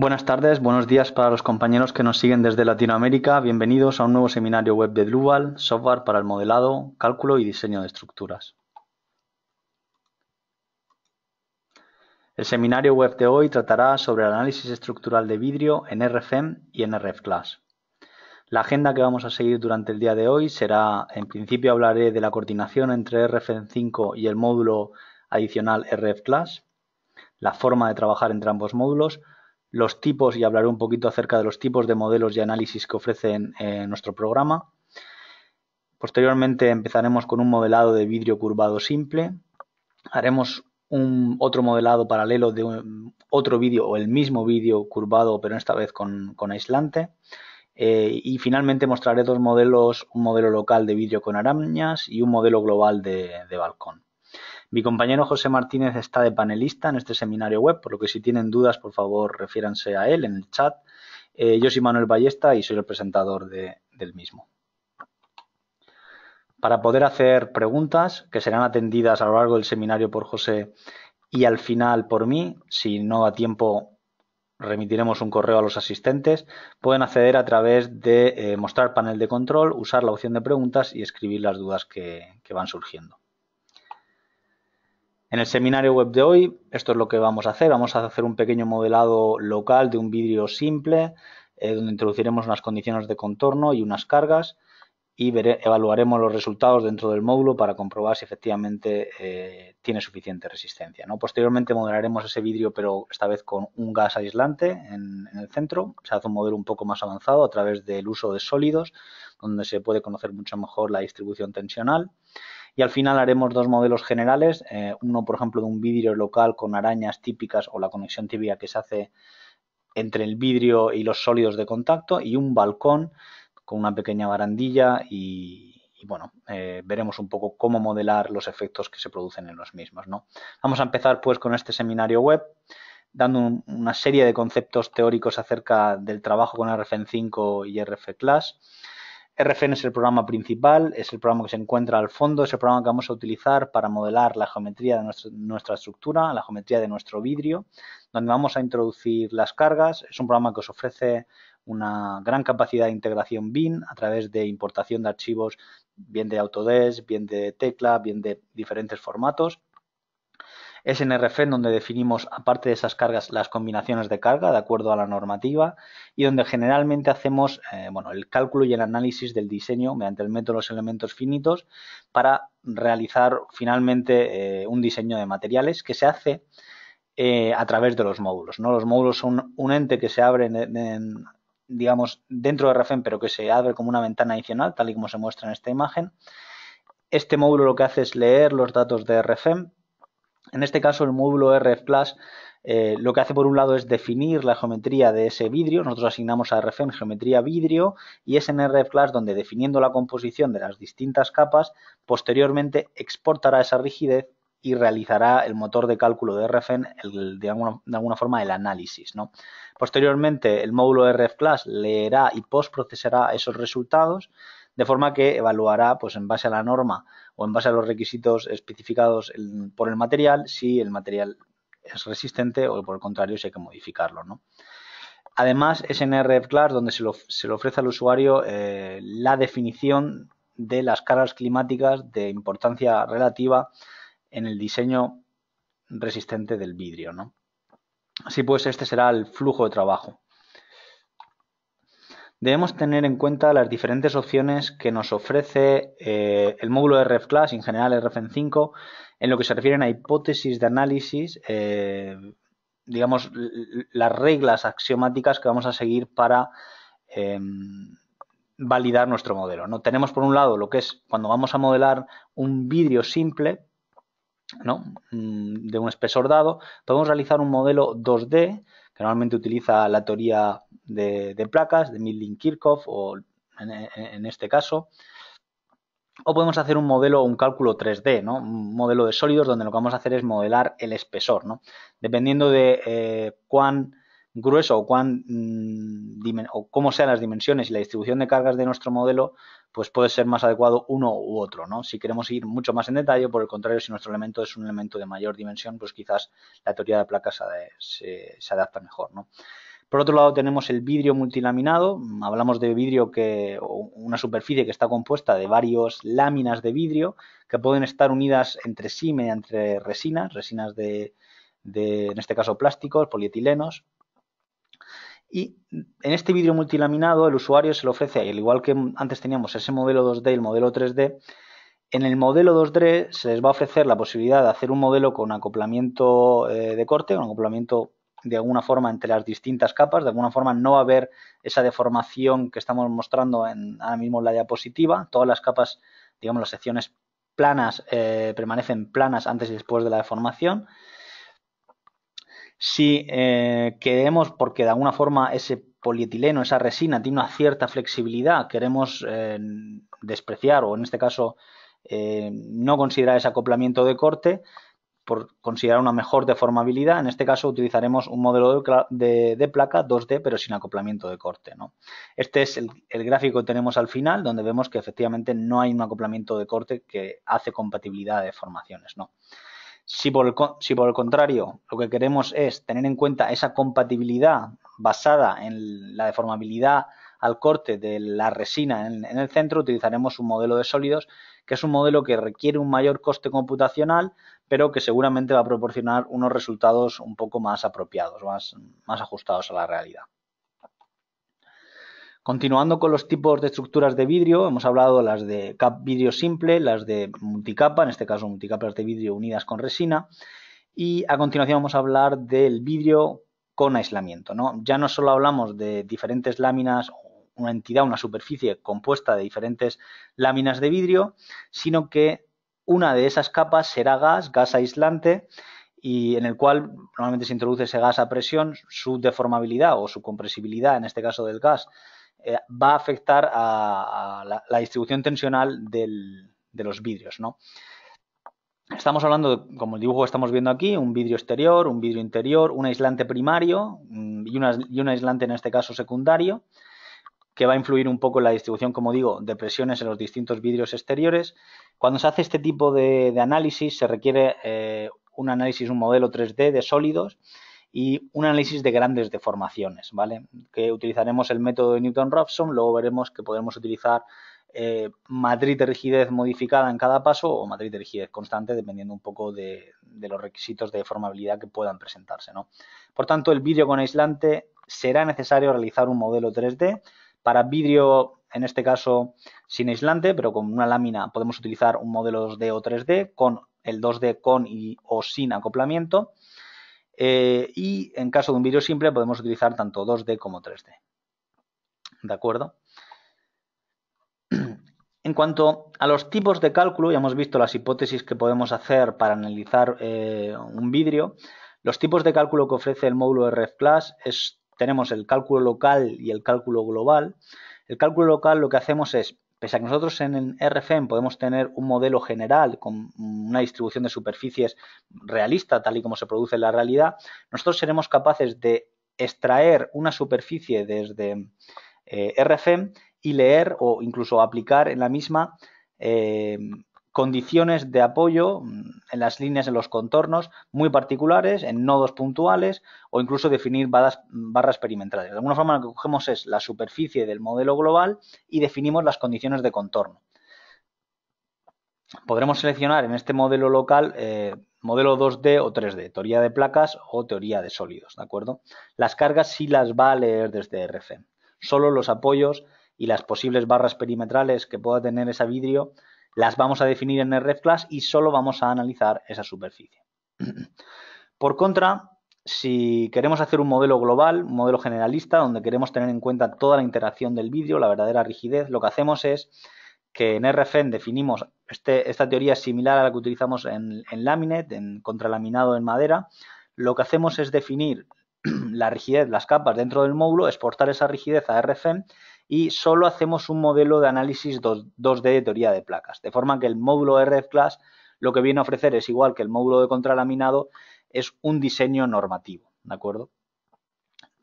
Buenas tardes, buenos días para los compañeros que nos siguen desde Latinoamérica. Bienvenidos a un nuevo seminario web de Drupal, software para el modelado, cálculo y diseño de estructuras. El seminario web de hoy tratará sobre el análisis estructural de vidrio en RFEM y en RFClass. La agenda que vamos a seguir durante el día de hoy será, en principio hablaré de la coordinación entre RFEM5 y el módulo adicional RFClass, la forma de trabajar entre ambos módulos, los tipos y hablaré un poquito acerca de los tipos de modelos y análisis que ofrecen nuestro programa. Posteriormente empezaremos con un modelado de vidrio curvado simple. Haremos otro modelado paralelo de otro vídeo o el mismo vídeo curvado, pero esta vez con aislante. Y finalmente mostraré dos modelos, un modelo local de vidrio con arañas y un modelo global de balcón. Mi compañero José Martínez está de panelista en este seminario web, por lo que si tienen dudas, por favor, refiéranse a él en el chat. Yo soy Manuel Ballesta y soy el presentador del mismo. Para poder hacer preguntas que serán atendidas a lo largo del seminario por José y al final por mí, si no da tiempo, remitiremos un correo a los asistentes, pueden acceder a través de mostrar panel de control, usar la opción de preguntas y escribir las dudas que van surgiendo. En el seminario web de hoy, esto es lo que vamos a hacer. Vamos a hacer un pequeño modelado local de un vidrio simple, donde introduciremos unas condiciones de contorno y unas cargas y evaluaremos los resultados dentro del módulo para comprobar si efectivamente tiene suficiente resistencia, ¿no? Posteriormente modelaremos ese vidrio, pero esta vez con un gas aislante en el centro. Se hace un modelo un poco más avanzado a través del uso de sólidos, donde se puede conocer mucho mejor la distribución tensional. Y al final haremos dos modelos generales, uno por ejemplo de un vidrio local con arañas típicas o la conexión típica que se hace entre el vidrio y los sólidos de contacto, y un balcón con una pequeña barandilla y bueno, veremos un poco cómo modelar los efectos que se producen en los mismos, ¿no? Vamos a empezar pues con este seminario web dando una serie de conceptos teóricos acerca del trabajo con RFEM5 y RFClass. RFEM es el programa principal, es el programa que se encuentra al fondo, es el programa que vamos a utilizar para modelar la geometría de nuestra estructura, la geometría de nuestro vidrio, donde vamos a introducir las cargas. Es un programa que os ofrece una gran capacidad de integración BIM a través de importación de archivos, bien de Autodesk, bien de Tecla, bien de diferentes formatos. Es en RFEM donde definimos, aparte de esas cargas, las combinaciones de carga de acuerdo a la normativa y donde generalmente hacemos el cálculo y el análisis del diseño mediante el método de los elementos finitos para realizar finalmente un diseño de materiales que se hace a través de los módulos, ¿no? Los módulos son un ente que se abre digamos, dentro de RFEM, pero que se abre como una ventana adicional, tal y como se muestra en esta imagen. Este módulo lo que hace es leer los datos de RFEM. En este caso, el módulo RFClass lo que hace por un lado es definir la geometría de ese vidrio. Nosotros asignamos a RFEM geometría vidrio y es en RFClass donde, definiendo la composición de las distintas capas, posteriormente exportará esa rigidez y realizará el motor de cálculo de RFEM, de alguna forma el análisis, ¿no? Posteriormente, el módulo RFClass leerá y postprocesará esos resultados, de forma que evaluará, pues en base a la norma o en base a los requisitos especificados por el material, si el material es resistente o por el contrario si hay que modificarlo, ¿no? Además, es en RFClass donde se le ofrece al usuario la definición de las cargas climáticas de importancia relativa en el diseño resistente del vidrio, ¿no? Así pues, este será el flujo de trabajo. Debemos tener en cuenta las diferentes opciones que nos ofrece el módulo de RFClass y en general RFEM5 en lo que se refiere a hipótesis de análisis, digamos, las reglas axiomáticas que vamos a seguir para validar nuestro modelo, ¿no? Tenemos por un lado lo que es cuando vamos a modelar un vidrio simple, ¿no? De un espesor dado, podemos realizar un modelo 2D que normalmente utiliza la teoría de placas de Milling-Kirchhoff o en este caso, o podemos hacer un modelo o un cálculo 3D, ¿no? Un modelo de sólidos donde lo que vamos a hacer es modelar el espesor, ¿no? Dependiendo de cuán grueso o o cómo sean las dimensiones y la distribución de cargas de nuestro modelo, pues puede ser más adecuado uno u otro, ¿no? Si queremos ir mucho más en detalle, por el contrario, si nuestro elemento es un elemento de mayor dimensión, pues quizás la teoría de placas se adapta mejor, ¿no? Por otro lado tenemos el vidrio multilaminado, hablamos de vidrio o una superficie que está compuesta de varias láminas de vidrio que pueden estar unidas entre sí mediante resinas en este caso plásticos, polietilenos. Y en este vidrio multilaminado el usuario se le ofrece, al igual que antes teníamos ese modelo 2D y el modelo 3D, en el modelo 2D se les va a ofrecer la posibilidad de hacer un modelo con acoplamiento de corte, con acoplamiento de alguna forma entre las distintas capas, de alguna forma no va a haber esa deformación que estamos mostrando ahora mismo en la diapositiva, todas las capas, digamos las secciones planas permanecen planas antes y después de la deformación. Si queremos, porque de alguna forma ese polietileno, esa resina tiene una cierta flexibilidad, queremos despreciar o en este caso no considerar ese acoplamiento de corte, por considerar una mejor deformabilidad, en este caso utilizaremos un modelo de placa 2D pero sin acoplamiento de corte, ¿no? Este es el gráfico que tenemos al final, donde vemos que efectivamente no hay un acoplamiento de corte que hace compatibilidad de deformaciones, ¿no? Si por el contrario lo que queremos es tener en cuenta esa compatibilidad basada en la deformabilidad al corte de la resina en el centro, utilizaremos un modelo de sólidos, que es un modelo que requiere un mayor coste computacional, pero que seguramente va a proporcionar unos resultados un poco más apropiados, más ajustados a la realidad. Continuando con los tipos de estructuras de vidrio, hemos hablado de las de vidrio simple, las de multicapa, en este caso multicapas de vidrio unidas con resina, y a continuación vamos a hablar del vidrio con aislamiento, ¿no? Ya no solo hablamos de diferentes láminas, una entidad, una superficie compuesta de diferentes láminas de vidrio, sino que una de esas capas será gas aislante, y en el cual normalmente se introduce ese gas a presión, su deformabilidad o su compresibilidad, en este caso del gas, va a afectar a la distribución tensional de los vidrios, ¿no? Estamos hablando, como el dibujo que estamos viendo aquí, un vidrio exterior, un vidrio interior, un aislante primario y un aislante en este caso secundario, que va a influir un poco en la distribución, como digo, de presiones en los distintos vidrios exteriores. Cuando se hace este tipo de análisis se requiere un análisis, un modelo 3D de sólidos y un análisis de grandes deformaciones, ¿vale? Que utilizaremos el método de Newton-Raphson, luego veremos que podemos utilizar matriz de rigidez modificada en cada paso o matriz de rigidez constante, dependiendo un poco de los requisitos de deformabilidad que puedan presentarse, ¿no? Por tanto, el vidrio con aislante será necesario realizar un modelo 3D. Para vidrio, en este caso, sin aislante, pero con una lámina podemos utilizar un modelo 2D o 3D, con el 2D con o sin acoplamiento. Y en caso de un vidrio simple podemos utilizar tanto 2D como 3D. ¿De acuerdo? En cuanto a los tipos de cálculo, ya hemos visto las hipótesis que podemos hacer para analizar un vidrio. Los tipos de cálculo que ofrece el módulo de RefClass tenemos el cálculo local y el cálculo global. El cálculo local lo que hacemos es, pese a que nosotros en RFEM podemos tener un modelo general con una distribución de superficies realista, tal y como se produce en la realidad, nosotros seremos capaces de extraer una superficie desde RFEM y leer o incluso aplicar en la misma condiciones de apoyo en las líneas, en los contornos muy particulares, en nodos puntuales o incluso definir barras perimetrales. De alguna forma lo que cogemos es la superficie del modelo global y definimos las condiciones de contorno. Podremos seleccionar en este modelo local modelo 2D o 3D, teoría de placas o teoría de sólidos, ¿de acuerdo? Las cargas sí las va a leer desde RFEM. Solo los apoyos y las posibles barras perimetrales que pueda tener ese vidrio las vamos a definir en RefClass y solo vamos a analizar esa superficie. Por contra, si queremos hacer un modelo global, un modelo generalista, donde queremos tener en cuenta toda la interacción del vidrio, la verdadera rigidez, lo que hacemos es que en RFEM definimos, esta teoría es similar a la que utilizamos en Laminate, en contralaminado en madera. Lo que hacemos es definir la rigidez, las capas dentro del módulo, exportar esa rigidez a RFEM y solo hacemos un modelo de análisis 2D de teoría de placas. De forma que el módulo RFClass lo que viene a ofrecer es igual que el módulo de contralaminado, es un diseño normativo, ¿de acuerdo?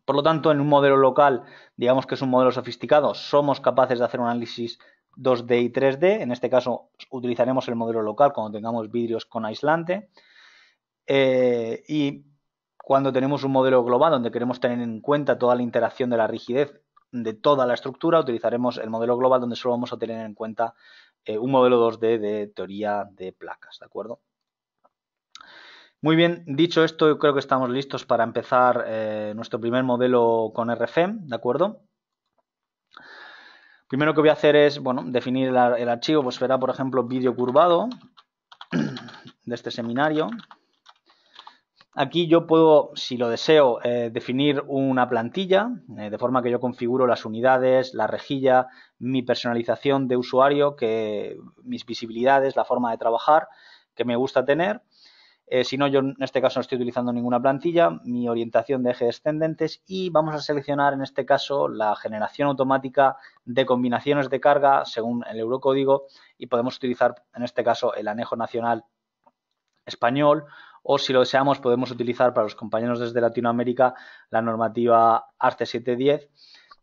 Por lo tanto, en un modelo local, digamos que es un modelo sofisticado, somos capaces de hacer un análisis 2D y 3D. En este caso utilizaremos el modelo local cuando tengamos vidrios con aislante. Y cuando tenemos un modelo global donde queremos tener en cuenta toda la interacción de la rigidez de toda la estructura, utilizaremos el modelo global donde solo vamos a tener en cuenta un modelo 2D de teoría de placas, ¿de acuerdo? Muy bien, dicho esto, yo creo que estamos listos para empezar nuestro primer modelo con RFEM, ¿de acuerdo? Primero que voy a hacer es, bueno, definir el archivo, pues será, por ejemplo, vídeo curvado de este seminario. Aquí yo puedo, si lo deseo, definir una plantilla, de forma que yo configuro las unidades, la rejilla, mi personalización de usuario, mis visibilidades, la forma de trabajar que me gusta tener. Si no, yo en este caso no estoy utilizando ninguna plantilla, mi orientación de ejes descendentes y vamos a seleccionar en este caso la generación automática de combinaciones de carga según el eurocódigo y podemos utilizar en este caso el anejo nacional español o si lo deseamos podemos utilizar para los compañeros desde Latinoamérica la normativa ARCE 710.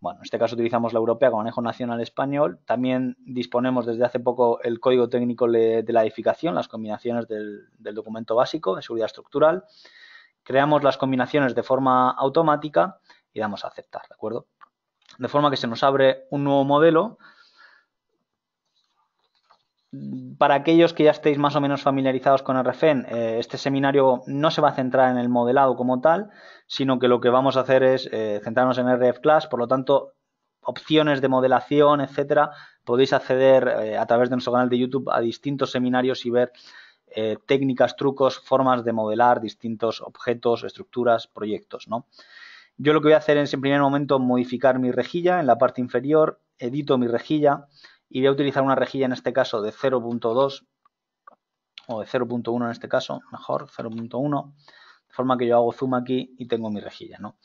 Bueno, en este caso utilizamos la europea con anejo nacional español. También disponemos desde hace poco el código técnico de la edificación, las combinaciones del documento básico de seguridad estructural. Creamos las combinaciones de forma automática y damos a aceptar, ¿de acuerdo? De forma que se nos abre un nuevo modelo. Para aquellos que ya estéis más o menos familiarizados con RFEM, este seminario no se va a centrar en el modelado como tal, sino que lo que vamos a hacer es centrarnos en RF Class, por lo tanto, opciones de modelación, etcétera, podéis acceder a través de nuestro canal de YouTube a distintos seminarios y ver técnicas, trucos, formas de modelar distintos objetos, estructuras, proyectos, ¿no? Yo lo que voy a hacer es en primer momento modificar mi rejilla en la parte inferior, edito mi rejilla y voy a utilizar una rejilla en este caso de 0.2 o de 0.1 en este caso, mejor 0.1, de forma que yo hago zoom aquí y tengo mi rejilla, ¿no?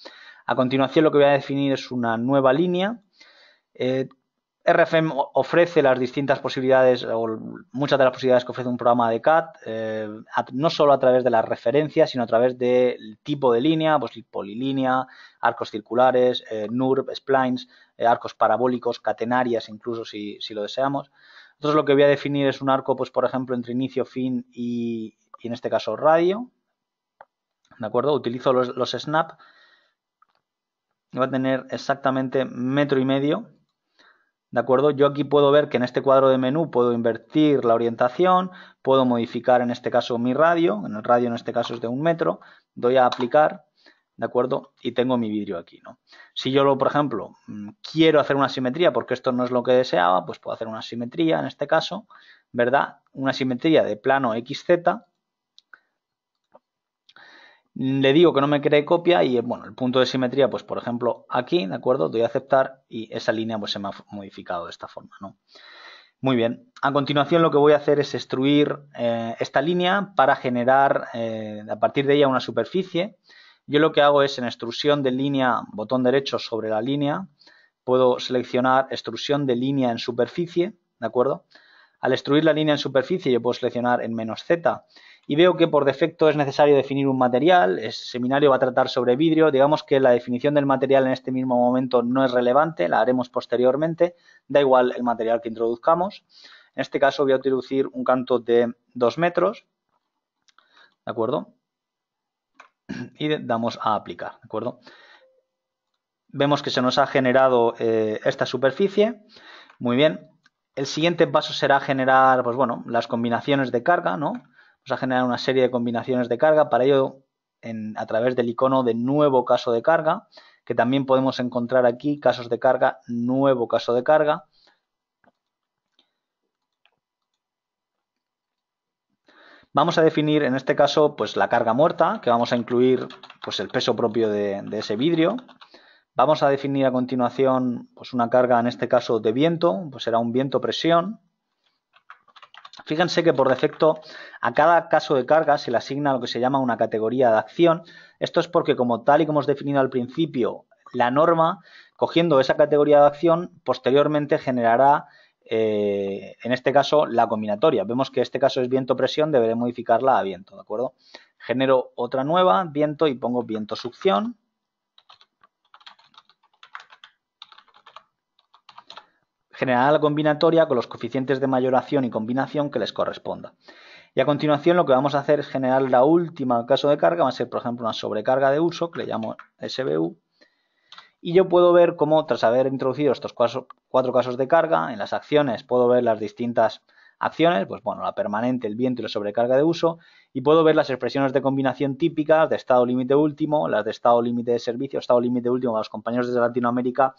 A continuación lo que voy a definir es una nueva línea. RFEM ofrece las distintas posibilidades o muchas de las posibilidades que ofrece un programa de CAD, no solo a través de las referencias, sino a través del tipo de línea, pues polilínea, arcos circulares, NURB, splines, arcos parabólicos, catenarias incluso si lo deseamos. Entonces lo que voy a definir es un arco, pues por ejemplo, entre inicio, fin y en este caso radio, ¿de acuerdo? Utilizo los snap, va a tener exactamente 1,5 metros. ¿De acuerdo? Yo aquí puedo ver que en este cuadro de menú puedo invertir la orientación, puedo modificar en este caso mi radio, en el radio en este caso es de 1 metro, doy a aplicar, ¿de acuerdo? Y tengo mi vidrio aquí, ¿no? Si yo, por ejemplo, quiero hacer una simetría porque esto no es lo que deseaba, pues puedo hacer una simetría en este caso, ¿verdad? Una simetría de plano XZ. Le digo que no me cree copia y, bueno, el punto de simetría, pues por ejemplo aquí, ¿de acuerdo? Doy a aceptar y esa línea pues se me ha modificado de esta forma, ¿no? Muy bien. A continuación lo que voy a hacer es extruir esta línea para generar a partir de ella una superficie. Yo lo que hago es en extrusión de línea, botón derecho sobre la línea, puedo seleccionar extrusión de línea en superficie, ¿de acuerdo? Al extruir la línea en superficie yo puedo seleccionar en "-z" y veo que por defecto es necesario definir un material. Este seminario va a tratar sobre vidrio. Digamos que la definición del material en este mismo momento no es relevante, la haremos posteriormente. Da igual el material que introduzcamos. En este caso voy a introducir un canto de 2 metros, ¿de acuerdo? Y damos a aplicar, ¿de acuerdo? Vemos que se nos ha generado esta superficie. Muy bien. El siguiente paso será generar, pues bueno, las combinaciones de carga, ¿no? Vamos a generar una serie de combinaciones de carga. Para ello, a través del icono de nuevo caso de carga, que también podemos encontrar aquí, casos de carga, nuevo caso de carga. Vamos a definir en este caso pues la carga muerta, que vamos a incluir pues el peso propio de ese vidrio. Vamos a definir a continuación pues una carga en este caso de viento, pues será un viento presión. Fíjense que por defecto a cada caso de carga se le asigna lo que se llama una categoría de acción. Esto es porque como tal y como hemos definido al principio, la norma, cogiendo esa categoría de acción, posteriormente generará, en este caso, la combinatoria. Vemos que este caso es viento-presión, deberé modificarla a viento, ¿de acuerdo? Genero otra nueva, viento, y pongo viento-succión. Generará la combinatoria con los coeficientes de mayoración y combinación que les corresponda. Y a continuación lo que vamos a hacer es generar la última caso de carga, va a ser por ejemplo una sobrecarga de uso, que le llamo SBU, y yo puedo ver cómo tras haber introducido estos cuatro casos de carga, en las acciones puedo ver las distintas acciones, pues bueno, la permanente, el viento y la sobrecarga de uso, y puedo ver las expresiones de combinación típicas de estado límite último, las de estado límite de servicio, estado límite último a los compañeros de Latinoamérica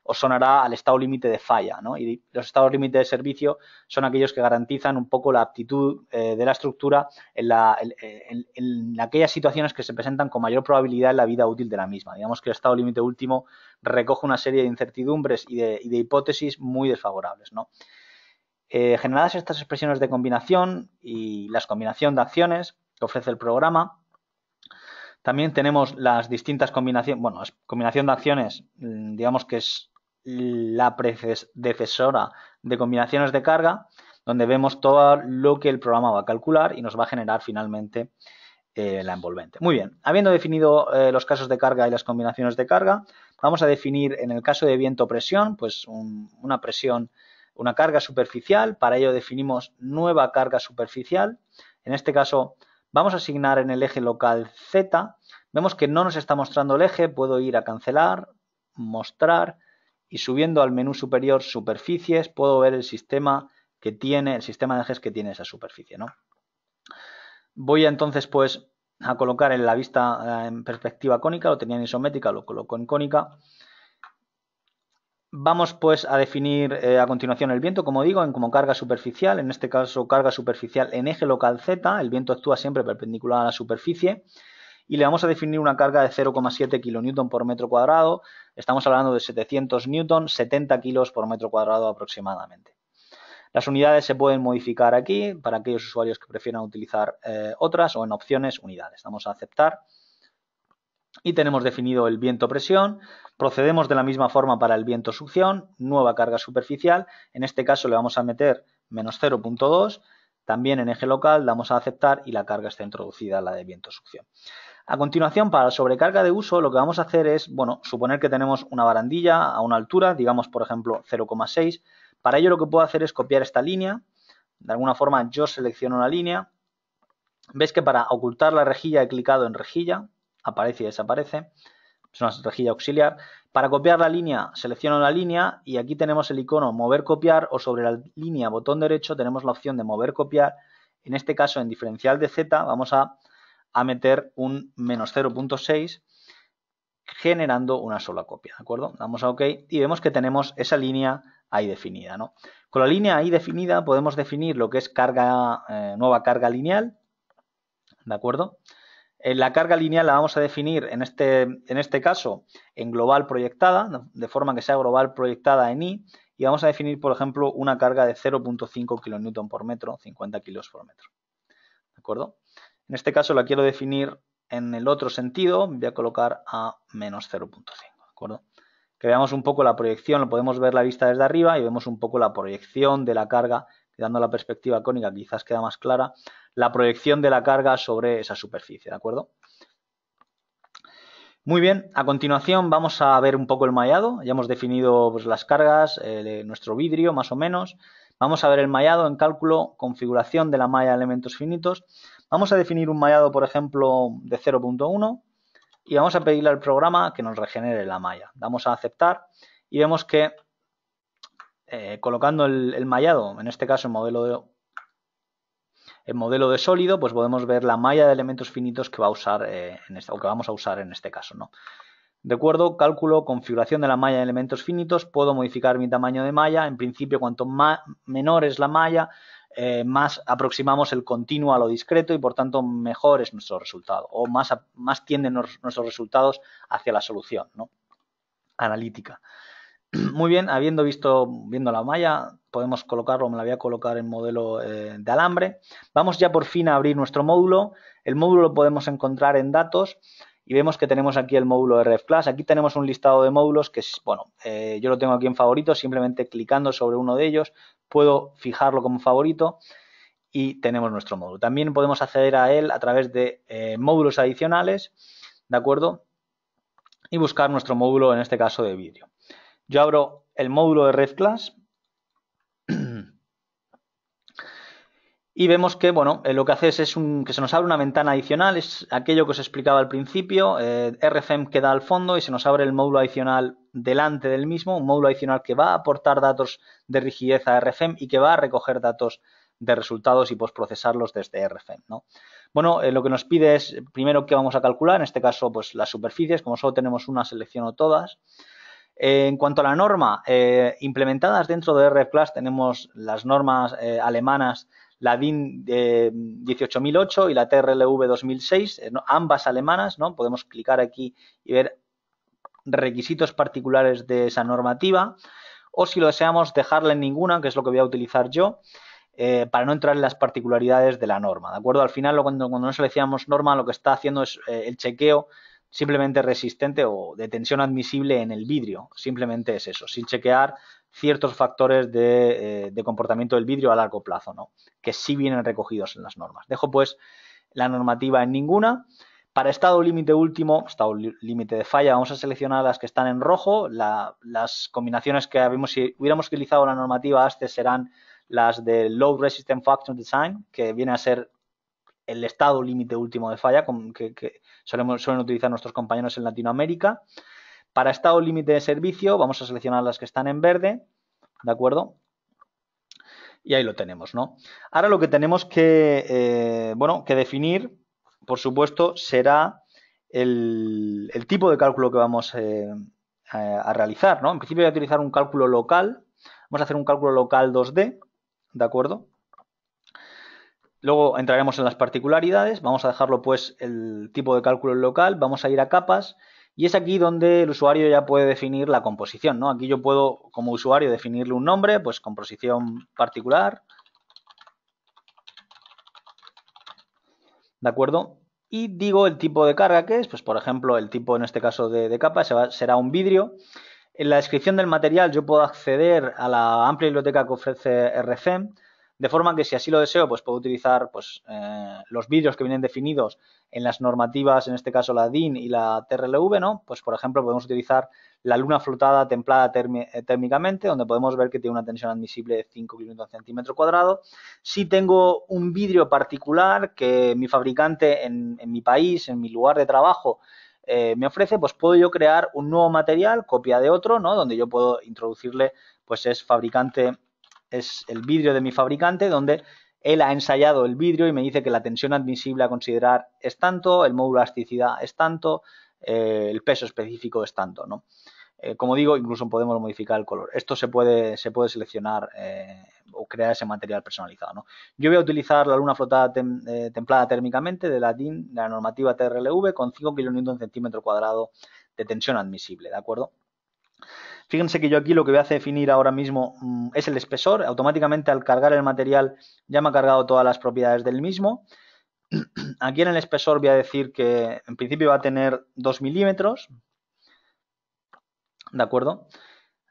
os sonará al estado límite de falla, ¿no? Y los estados límite de servicio son aquellos que garantizan un poco la aptitud de la estructura en aquellas situaciones que se presentan con mayor probabilidad en la vida útil de la misma. Digamos que el estado límite último recoge una serie de incertidumbres y de hipótesis muy desfavorables, ¿no? Generadas estas expresiones de combinación y la combinación de acciones que ofrece el programa, también tenemos las distintas combinaciones, bueno, combinación de acciones, digamos que es la predecesora de combinaciones de carga, donde vemos todo lo que el programa va a calcular y nos va a generar finalmente la envolvente. Muy bien, habiendo definido los casos de carga y las combinaciones de carga, vamos a definir en el caso de viento-presión, pues una presión, una carga superficial. Para ello definimos nueva carga superficial. En este caso vamos a asignar en el eje local Z. Vemos que no nos está mostrando el eje, puedo ir a cancelar, mostrar y subiendo al menú superior superficies puedo ver el sistema que tiene, el sistema de ejes que tiene esa superficie, ¿no? Voy entonces pues a colocar en la vista en perspectiva cónica, lo tenía en isométrica, lo coloco en cónica. Vamos pues a definir a continuación el viento, como digo, como carga superficial, en este caso carga superficial en eje local Z, el viento actúa siempre perpendicular a la superficie y le vamos a definir una carga de 0,7 kN por metro cuadrado, estamos hablando de 700 N, 70 kilos por metro cuadrado aproximadamente. Las unidades se pueden modificar aquí para aquellos usuarios que prefieran utilizar otras o en opciones unidades. Vamos a aceptar y tenemos definido el viento-presión. Procedemos de la misma forma para el viento-succión, nueva carga superficial. En este caso le vamos a meter menos 0,2. También en eje local damos a aceptar y la carga está introducida, la de viento-succión. A continuación, para la sobrecarga de uso, lo que vamos a hacer es, bueno, suponer que tenemos una barandilla a una altura, digamos por ejemplo 0,6. Para ello lo que puedo hacer es copiar esta línea. De alguna forma yo selecciono la línea. Ves que para ocultar la rejilla he clicado en rejilla, aparece y desaparece. Es una rejilla auxiliar. Para copiar la línea, selecciono la línea y aquí tenemos el icono mover copiar o sobre la línea botón derecho tenemos la opción de mover copiar. En este caso en diferencial de Z vamos a meter un menos 0,6 generando una sola copia, ¿de acuerdo? Damos a OK y vemos que tenemos esa línea ahí definida, ¿no? Con la línea ahí definida podemos definir lo que es carga, nueva carga lineal, ¿de acuerdo? La carga lineal la vamos a definir en este caso en global proyectada, de forma que sea global proyectada en I, y vamos a definir, por ejemplo, una carga de 0,5 kN por metro, 50 kilos por metro, ¿de acuerdo? En este caso la quiero definir en el otro sentido, voy a colocar a menos 0,5, ¿de acuerdo? Que veamos un poco la proyección, lo podemos ver la vista desde arriba y vemos un poco la proyección de la carga, dando la perspectiva cónica quizás queda más clara, la proyección de la carga sobre esa superficie, ¿de acuerdo? Muy bien, a continuación vamos a ver un poco el mallado, ya hemos definido pues, las cargas, nuestro vidrio más o menos. Vamos a ver el mallado en cálculo, configuración de la malla de elementos finitos. Vamos a definir un mallado, por ejemplo, de 0,1 y vamos a pedirle al programa que nos regenere la malla. Damos a aceptar y vemos que colocando el mallado, en este caso en modelo de sólido, pues podemos ver la malla de elementos finitos que va a usar o que vamos a usar en este caso, ¿no? De acuerdo, cálculo, configuración de la malla de elementos finitos, puedo modificar mi tamaño de malla. En principio, cuanto menor es la malla, más aproximamos el continuo a lo discreto y por tanto mejor es nuestro resultado o más tienden nuestros resultados hacia la solución, ¿no? Analítica. Muy bien, viendo la malla, podemos colocarlo, me la voy a colocar en modelo de alambre. Vamos ya por fin a abrir nuestro módulo. El módulo lo podemos encontrar en datos y vemos que tenemos aquí el módulo de RefClass. Aquí tenemos un listado de módulos que es, bueno, yo lo tengo aquí en favoritos, simplemente clicando sobre uno de ellos puedo fijarlo como favorito y tenemos nuestro módulo. También podemos acceder a él a través de módulos adicionales, ¿de acuerdo? Y buscar nuestro módulo, en este caso de vidrio. Yo abro el módulo de RefClass Y vemos que, bueno, lo que hace es que se nos abre una ventana adicional, es aquello que os explicaba al principio, RFEM queda al fondo y se nos abre el módulo adicional delante del mismo, un módulo adicional que va a aportar datos de rigidez a RFEM y que va a recoger datos de resultados y postprocesarlos desde RFEM, ¿no? Bueno, lo que nos pide es, primero, qué vamos a calcular, en este caso, pues las superficies, como solo tenemos una, selecciono todas. En cuanto a la norma, implementadas dentro de RFClass tenemos las normas alemanas, la DIN 18008 y la TRLV 2006, ambas alemanas, ¿no? Podemos clicar aquí y ver requisitos particulares de esa normativa, o si lo deseamos dejarla en ninguna, que es lo que voy a utilizar yo, para no entrar en las particularidades de la norma, ¿de acuerdo? Al final, cuando no seleccionamos norma, lo que está haciendo es el chequeo simplemente resistente o de tensión admisible en el vidrio, simplemente es eso, sin chequear ciertos factores de comportamiento del vidrio a largo plazo, ¿no? Que sí vienen recogidos en las normas. Dejo pues la normativa en ninguna. Para estado límite último, estado límite de falla, vamos a seleccionar las que están en rojo. Las combinaciones que si hubiéramos utilizado la normativa ASTE serán las de Load Resistant Factor Design, que viene a ser el estado límite último de falla que suelen utilizar nuestros compañeros en Latinoamérica. Para estado límite de servicio vamos a seleccionar las que están en verde, ¿de acuerdo? Y ahí lo tenemos, ¿no? Ahora lo que tenemos que definir, por supuesto, será el tipo de cálculo que vamos a realizar, ¿no? En principio voy a utilizar un cálculo local. Vamos a hacer un cálculo local 2D, ¿de acuerdo? Luego entraremos en las particularidades, vamos a dejarlo pues el tipo de cálculo local, vamos a ir a capas y es aquí donde el usuario ya puede definir la composición, ¿no? Aquí yo puedo como usuario definirle un nombre, pues composición particular, ¿de acuerdo? Y digo el tipo de carga que es, pues por ejemplo el tipo en este caso de capa será un vidrio. En la descripción del material yo puedo acceder a la amplia biblioteca que ofrece RFEM, de forma que si así lo deseo, pues puedo utilizar pues, los vidrios que vienen definidos en las normativas, en este caso la DIN y la TRLV, ¿no? Pues por ejemplo podemos utilizar la luna flotada templada térmicamente, donde podemos ver que tiene una tensión admisible de 5 kN centímetro cuadrado. Si tengo un vidrio particular que mi fabricante en mi país, en mi lugar de trabajo, me ofrece, pues puedo yo crear un nuevo material, copia de otro, ¿no? Donde yo puedo introducirle, pues es el vidrio de mi fabricante, donde él ha ensayado el vidrio y me dice que la tensión admisible a considerar es tanto, el módulo de elasticidad es tanto, el peso específico es tanto, ¿no? Como digo, incluso podemos modificar el color. Esto se puede seleccionar o crear ese material personalizado, ¿no? Yo voy a utilizar la luna flotada templada térmicamente de la DIN, de la normativa TRLV, con 5 kN centímetro cuadrado de tensión admisible, ¿de acuerdo? Fíjense que yo aquí lo que voy a definir ahora mismo es el espesor. Automáticamente al cargar el material ya me ha cargado todas las propiedades del mismo. Aquí en el espesor voy a decir que en principio va a tener 2 milímetros, ¿de acuerdo?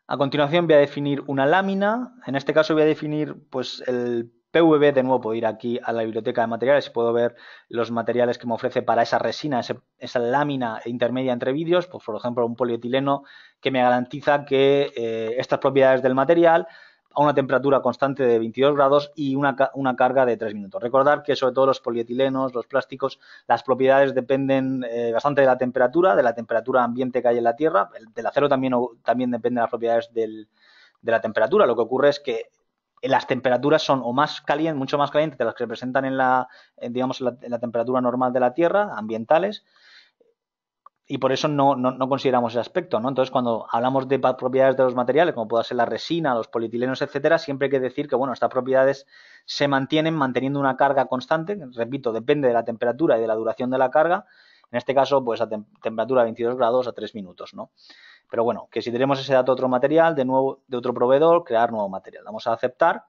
A continuación voy a definir una lámina. En este caso voy a definir pues el PVB, de nuevo puedo ir aquí a la biblioteca de materiales y puedo ver los materiales que me ofrece para esa resina, esa lámina intermedia entre vidrios, pues por ejemplo un polietileno que me garantiza que estas propiedades del material a una temperatura constante de 22 grados y una carga de 3 minutos. Recordar que sobre todo los polietilenos, los plásticos, las propiedades dependen bastante de la temperatura ambiente que hay en la Tierra. Del acero también depende de las propiedades de la temperatura. Lo que ocurre es que las temperaturas son o más calientes, mucho más calientes de las que se presentan en la temperatura normal de la Tierra, ambientales, y por eso no consideramos ese aspecto, ¿no? Entonces, cuando hablamos de propiedades de los materiales, como pueda ser la resina, los polietilenos, etcétera, siempre hay que decir que, bueno, estas propiedades se mantienen manteniendo una carga constante, repito, depende de la temperatura y de la duración de la carga, en este caso, pues a temperatura de 22 grados a 3 minutos, ¿no? Pero bueno, que si tenemos ese dato de otro material, de nuevo, de otro proveedor, crear nuevo material. Vamos a aceptar.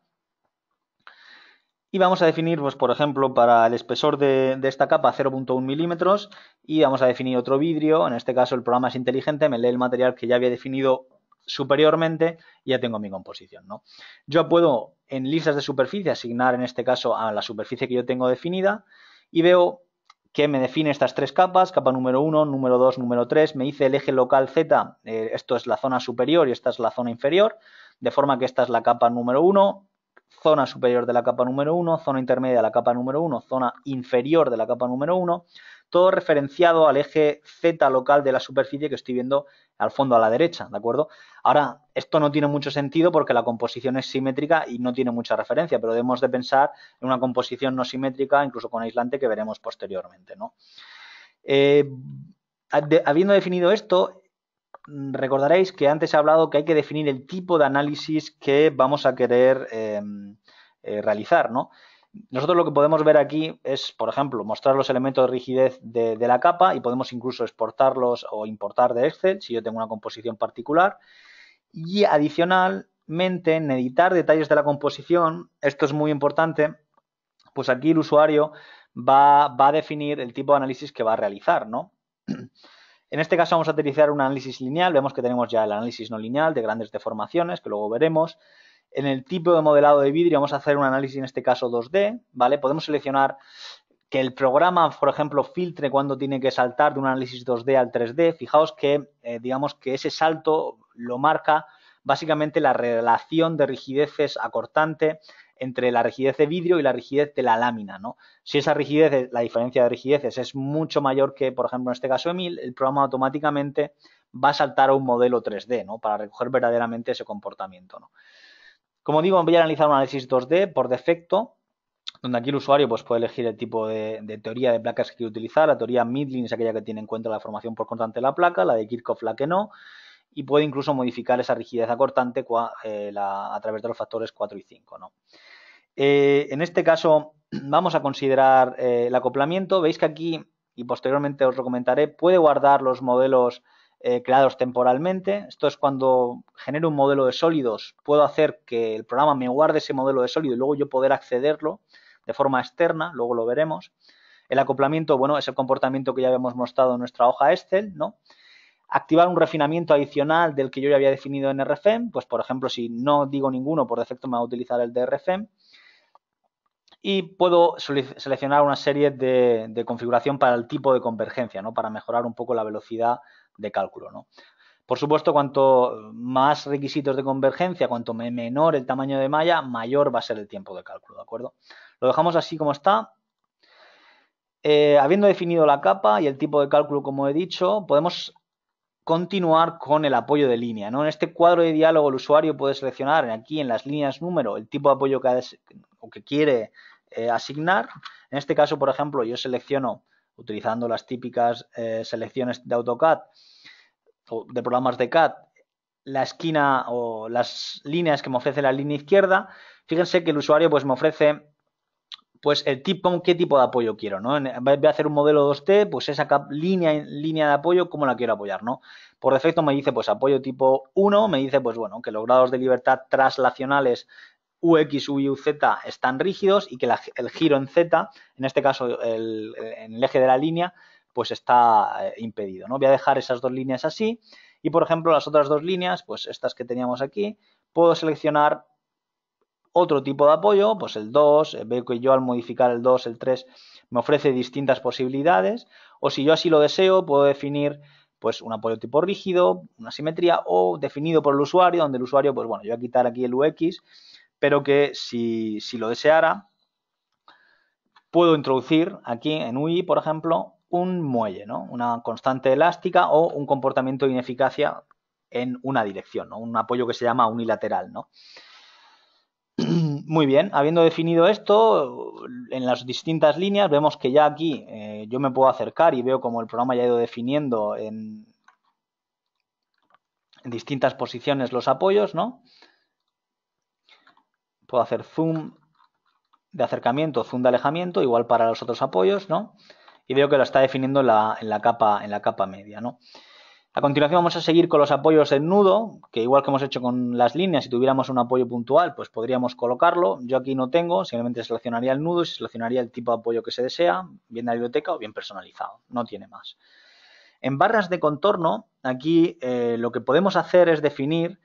Y vamos a definir, pues por ejemplo, para el espesor de esta capa 0.1 milímetros y vamos a definir otro vidrio. En este caso el programa es inteligente, me lee el material que ya había definido superiormente y ya tengo mi composición, ¿no? Yo puedo en listas de superficie asignar en este caso a la superficie que yo tengo definida y veo que me define estas tres capas, capa número 1, número 2, número 3, me dice el eje local Z, esto es la zona superior y esta es la zona inferior, de forma que esta es la capa número 1, zona superior de la capa número 1, zona intermedia de la capa número 1, zona inferior de la capa número 1, todo referenciado al eje Z local de la superficie que estoy viendo al fondo a la derecha, ¿de acuerdo? Ahora, esto no tiene mucho sentido porque la composición es simétrica y no tiene mucha referencia, pero debemos de pensar en una composición no simétrica, incluso con aislante, que veremos posteriormente, ¿no? Habiendo definido esto, recordaréis que antes he hablado que hay que definir el tipo de análisis que vamos a querer realizar, ¿no? Nosotros lo que podemos ver aquí es, por ejemplo, mostrar los elementos de rigidez de la capa y podemos incluso exportarlos o importar de Excel si yo tengo una composición particular. Y adicionalmente, en editar detalles de la composición, esto es muy importante, pues aquí el usuario va a definir el tipo de análisis que va a realizar, ¿no? En este caso vamos a utilizar un análisis lineal, vemos que tenemos ya el análisis no lineal de grandes deformaciones, que luego veremos. En el tipo de modelado de vidrio vamos a hacer un análisis, en este caso 2D, ¿vale? Podemos seleccionar que el programa, por ejemplo, filtre cuando tiene que saltar de un análisis 2D al 3D. Fijaos que, digamos que ese salto lo marca básicamente la relación de rigideces acortante entre la rigidez de vidrio y la rigidez de la lámina, ¿no? Si esa rigidez, la diferencia de rigideces es mucho mayor que, por ejemplo, en este caso de 1000, el programa automáticamente va a saltar a un modelo 3D, ¿no? Para recoger verdaderamente ese comportamiento, ¿no? Como digo, voy a analizar un análisis 2D por defecto, donde aquí el usuario pues, puede elegir el tipo de teoría de placas que quiere utilizar. La teoría Midlin es aquella que tiene en cuenta la formación por constante de la placa, la de Kirchhoff la que no, y puede incluso modificar esa rigidez acortante a través de los factores 4 y 5, ¿no? En este caso vamos a considerar el acoplamiento. Veis que aquí, y posteriormente os lo comentaré, puede guardar los modelos creados temporalmente. Esto es cuando genero un modelo de sólidos, puedo hacer que el programa me guarde ese modelo de sólido y luego yo poder accederlo de forma externa, luego lo veremos. El acoplamiento, bueno, es el comportamiento que ya habíamos mostrado en nuestra hoja Excel, ¿no? Activar un refinamiento adicional del que yo ya había definido en RFEM, pues por ejemplo, si no digo ninguno, por defecto me va a utilizar el de RFEM. Y puedo seleccionar una serie de configuración para el tipo de convergencia, ¿no? Para mejorar un poco la velocidad de cálculo, ¿no? Por supuesto, cuanto más requisitos de convergencia, cuanto menor el tamaño de malla, mayor va a ser el tiempo de cálculo, ¿de acuerdo? Lo dejamos así como está. Habiendo definido la capa y el tipo de cálculo, como he dicho, podemos continuar con el apoyo de línea, ¿no? En este cuadro de diálogo el usuario puede seleccionar aquí en las líneas número el tipo de apoyo que quiere asignar. En este caso, por ejemplo, yo selecciono, utilizando las típicas selecciones de AutoCAD o de programas de CAD, la esquina o las líneas que me ofrece la línea izquierda. Fíjense que el usuario pues me ofrece pues qué tipo de apoyo quiero, ¿no? En vez de hacer un modelo 2D, pues esa línea de apoyo, ¿cómo la quiero apoyar, no? Por defecto me dice, pues apoyo tipo 1, me dice, pues bueno, que los grados de libertad traslacionales UX, Y, UZ están rígidos y que el giro en Z, en este caso en el eje de la línea, pues está impedido, ¿no? Voy a dejar esas dos líneas así y, por ejemplo, las otras dos líneas, pues estas que teníamos aquí, puedo seleccionar otro tipo de apoyo, pues el 2, veo que yo al modificar el 2, el 3, me ofrece distintas posibilidades, o si yo así lo deseo, puedo definir pues un apoyo tipo rígido, una simetría, o definido por el usuario, donde el usuario, pues bueno, yo voy a quitar aquí el UX, pero que si lo deseara, puedo introducir aquí en UI, por ejemplo, un muelle, ¿no? Una constante elástica o un comportamiento de ineficacia en una dirección, ¿no? Un apoyo que se llama unilateral, ¿no? Muy bien, habiendo definido esto, en las distintas líneas vemos que ya aquí yo me puedo acercar y veo como el programa ya ha ido definiendo en distintas posiciones los apoyos, ¿no? Puedo hacer zoom de acercamiento, zoom de alejamiento, igual para los otros apoyos, ¿no? Y veo que lo está definiendo en la capa media, ¿no? A continuación vamos a seguir con los apoyos en nudo, que igual que hemos hecho con las líneas, si tuviéramos un apoyo puntual, pues podríamos colocarlo. Yo aquí no tengo, simplemente seleccionaría el nudo y seleccionaría el tipo de apoyo que se desea, bien de la biblioteca o bien personalizado, no tiene más. En barras de contorno, aquí lo que podemos hacer es definir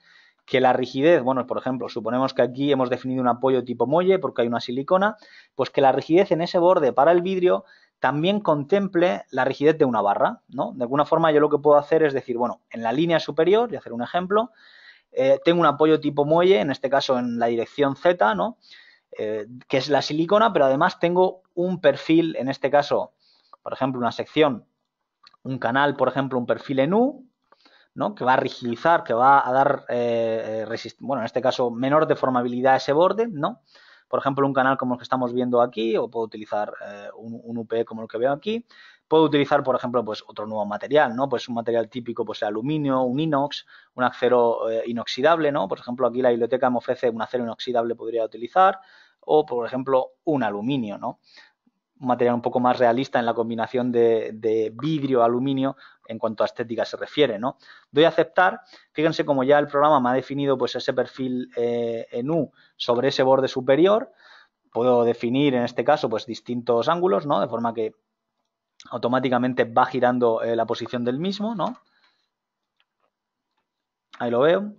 que la rigidez, bueno, por ejemplo, suponemos que aquí hemos definido un apoyo tipo muelle porque hay una silicona, pues que la rigidez en ese borde para el vidrio también contemple la rigidez de una barra, ¿no? De alguna forma yo lo que puedo hacer es decir, bueno, en la línea superior, y hacer un ejemplo, tengo un apoyo tipo muelle, en este caso en la dirección Z, ¿no? Que es la silicona, pero además tengo un perfil, en este caso, por ejemplo, una sección, un canal, por ejemplo, un perfil en U, ¿no? Que va a rigidizar, que va a dar, bueno, en este caso, menor deformabilidad a ese borde, ¿no? Por ejemplo, un canal como el que estamos viendo aquí, o puedo utilizar un UPE como el que veo aquí. Puedo utilizar, por ejemplo, pues otro nuevo material, ¿no? Pues un material típico, pues el aluminio, un inox, un acero inoxidable, ¿no? Por ejemplo, aquí la biblioteca me ofrece un acero inoxidable, podría utilizar, o, por ejemplo, un aluminio, ¿no? Un material un poco más realista en la combinación de vidrio-aluminio en cuanto a estética se refiere, ¿no? Doy a aceptar, fíjense como ya el programa me ha definido pues ese perfil en U sobre ese borde superior, puedo definir en este caso pues distintos ángulos, ¿no? De forma que automáticamente va girando la posición del mismo, ¿no? Ahí lo veo.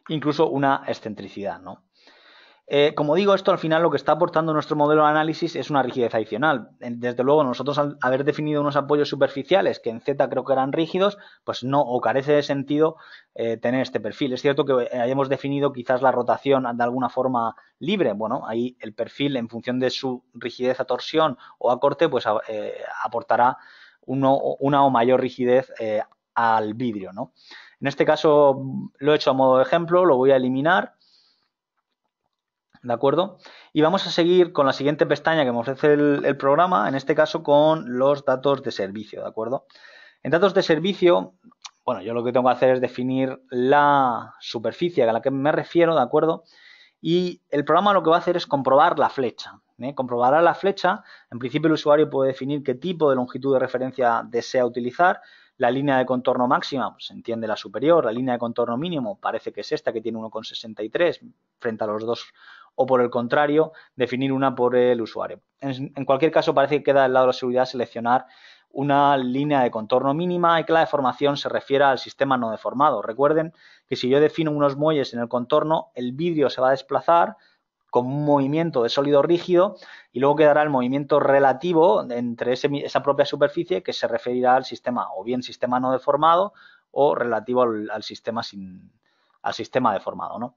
Incluso una excentricidad, ¿no? Como digo, esto al final lo que está aportando nuestro modelo de análisis es una rigidez adicional. Desde luego, nosotros al haber definido unos apoyos superficiales que en Z creo que eran rígidos, pues no, o carece de sentido tener este perfil. Es cierto que hayamos definido quizás la rotación de alguna forma libre. Bueno, ahí el perfil, en función de su rigidez a torsión o a corte, pues aportará una o mayor rigidez al vidrio, ¿no? En este caso lo he hecho a modo de ejemplo, lo voy a eliminar. ¿De acuerdo? Y vamos a seguir con la siguiente pestaña que me ofrece el programa, en este caso con los datos de servicio, ¿de acuerdo? En datos de servicio, bueno, yo lo que tengo que hacer es definir la superficie a la que me refiero, ¿de acuerdo? Y el programa lo que va a hacer es comprobar la flecha. Comprobará la flecha. En principio el usuario puede definir qué tipo de longitud de referencia desea utilizar. La línea de contorno máxima, pues se entiende la superior. La línea de contorno mínimo parece que es esta, que tiene 1,63 frente a los dos. O por el contrario, definir una por el usuario. En cualquier caso, parece que queda del lado de la seguridad seleccionar una línea de contorno mínima y que la deformación se refiera al sistema no deformado. Recuerden que si yo defino unos muelles en el contorno, el vidrio se va a desplazar con un movimiento de sólido rígido y luego quedará el movimiento relativo entre esa propia superficie que se referirá al sistema, o bien sistema no deformado o relativo al sistema deformado, ¿no?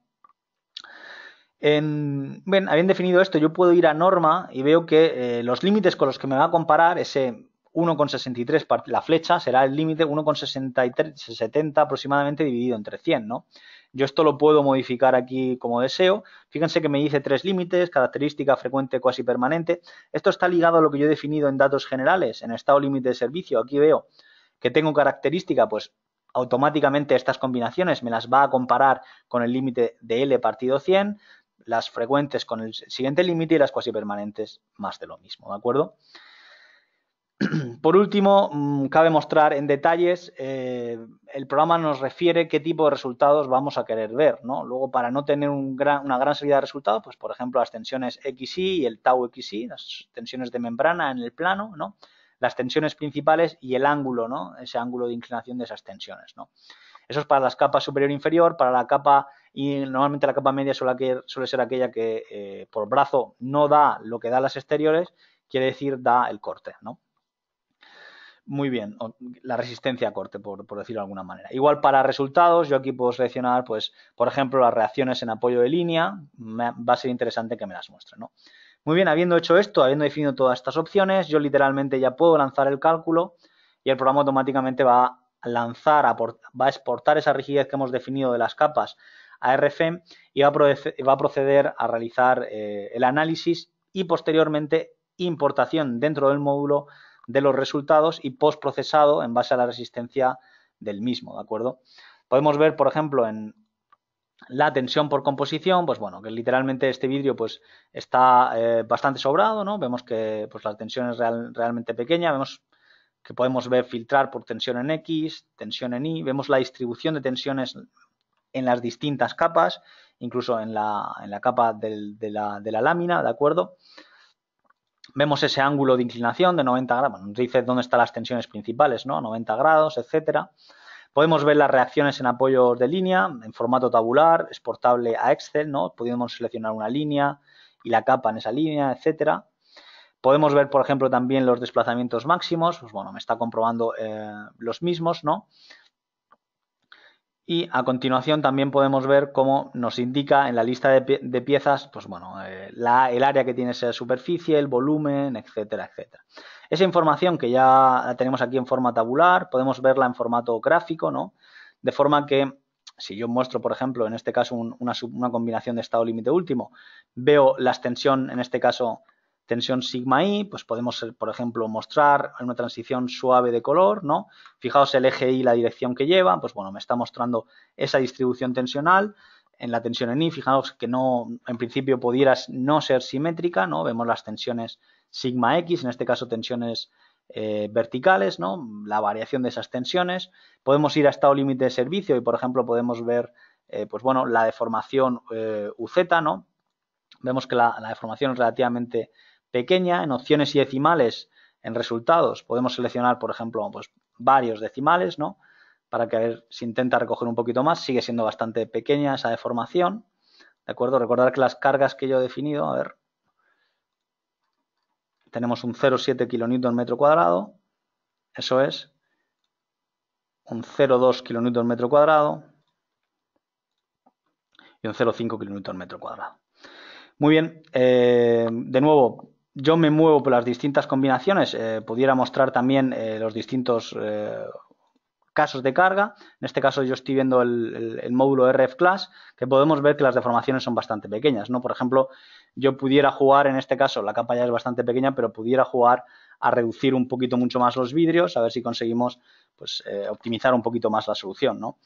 Bien, habiendo definido esto, yo puedo ir a norma y veo que los límites con los que me va a comparar ese 1,63, la flecha será el límite 1,70 aproximadamente dividido entre 100, ¿no? Yo esto lo puedo modificar aquí como deseo. Fíjense que me dice 3 límites, característica, frecuente, cuasi permanente. Esto está ligado a lo que yo he definido en datos generales, en estado límite de servicio. Aquí veo que tengo característica, pues automáticamente estas combinaciones me las va a comparar con el límite de L partido 100, las frecuentes con el siguiente límite y las cuasi permanentes más de lo mismo, ¿de acuerdo? Por último, cabe mostrar en detalles, el programa nos refiere qué tipo de resultados vamos a querer ver, ¿no? Luego, para no tener una gran salida de resultados, pues por ejemplo las tensiones XY y el tau XY, las tensiones de membrana en el plano, ¿no? Las tensiones principales y el ángulo, ¿no? Ese ángulo de inclinación de esas tensiones, ¿no? Eso es para las capas superior e inferior. Para la capa, y normalmente la capa media suele ser aquella que por brazo no da lo que da las exteriores, quiere decir da el corte, ¿no? Muy bien, la resistencia a corte, por decirlo de alguna manera. Igual para resultados, yo aquí puedo seleccionar, pues, por ejemplo, las reacciones en apoyo de línea. Va a ser interesante que me las muestre, ¿no? Muy bien, habiendo hecho esto, habiendo definido todas estas opciones, yo literalmente ya puedo lanzar el cálculo y el programa automáticamente va a exportar esa rigidez que hemos definido de las capas a RFEM y va a proceder a realizar el análisis y posteriormente importación dentro del módulo de los resultados y postprocesado en base a la resistencia del mismo, ¿de acuerdo? Podemos ver, por ejemplo, en la tensión por composición, pues bueno, que literalmente este vidrio pues está bastante sobrado, ¿no? Vemos que pues la tensión es realmente pequeña, vemos que podemos ver filtrar por tensión en X, tensión en Y, vemos la distribución de tensiones en las distintas capas, incluso en la capa de la lámina, ¿de acuerdo? Vemos ese ángulo de inclinación de 90 grados, bueno, nos dice dónde están las tensiones principales, ¿no? 90 grados, etcétera. Podemos ver las reacciones en apoyos de línea en formato tabular, exportable a Excel, ¿no? Podemos seleccionar una línea y la capa en esa línea, etcétera. Podemos ver, por ejemplo, también los desplazamientos máximos, pues bueno, me está comprobando los mismos, ¿no? Y a continuación también podemos ver cómo nos indica en la lista de piezas, pues bueno, el área que tiene esa superficie, el volumen, etcétera, etcétera. Esa información que ya la tenemos aquí en forma tabular, podemos verla en formato gráfico, ¿no? De forma que si yo muestro, por ejemplo, en este caso una combinación de estado límite último, veo la extensión, en este caso tensión sigma i, pues podemos, por ejemplo, mostrar una transición suave de color, ¿no? Fijaos el eje y la dirección que lleva, pues bueno, me está mostrando esa distribución tensional. En la tensión en I, fijaos que no, en principio pudiera no ser simétrica, ¿no? Vemos las tensiones sigma X, en este caso tensiones verticales, ¿no? La variación de esas tensiones. Podemos ir a estado límite de servicio y, por ejemplo, podemos ver, pues bueno, la deformación UZ, ¿no? Vemos que la deformación es relativamente pequeña. En opciones y decimales, en resultados, podemos seleccionar, por ejemplo, pues varios decimales, ¿no? Para que a ver si intenta recoger un poquito más. Sigue siendo bastante pequeña esa deformación, ¿de acuerdo? Recordar que las cargas que yo he definido, a ver, tenemos un 0,7 kN metro cuadrado, eso es, un 0,2 kN metro cuadrado y un 0,5 kN metro cuadrado. Muy bien, de nuevo, yo me muevo por las distintas combinaciones, pudiera mostrar también los distintos casos de carga. En este caso yo estoy viendo el módulo RF Class, que podemos ver que las deformaciones son bastante pequeñas, ¿no? Por ejemplo, yo pudiera jugar, en este caso la capa ya es bastante pequeña, pero pudiera jugar a reducir un poquito mucho más los vidrios, a ver si conseguimos pues, optimizar un poquito más la solución, ¿no?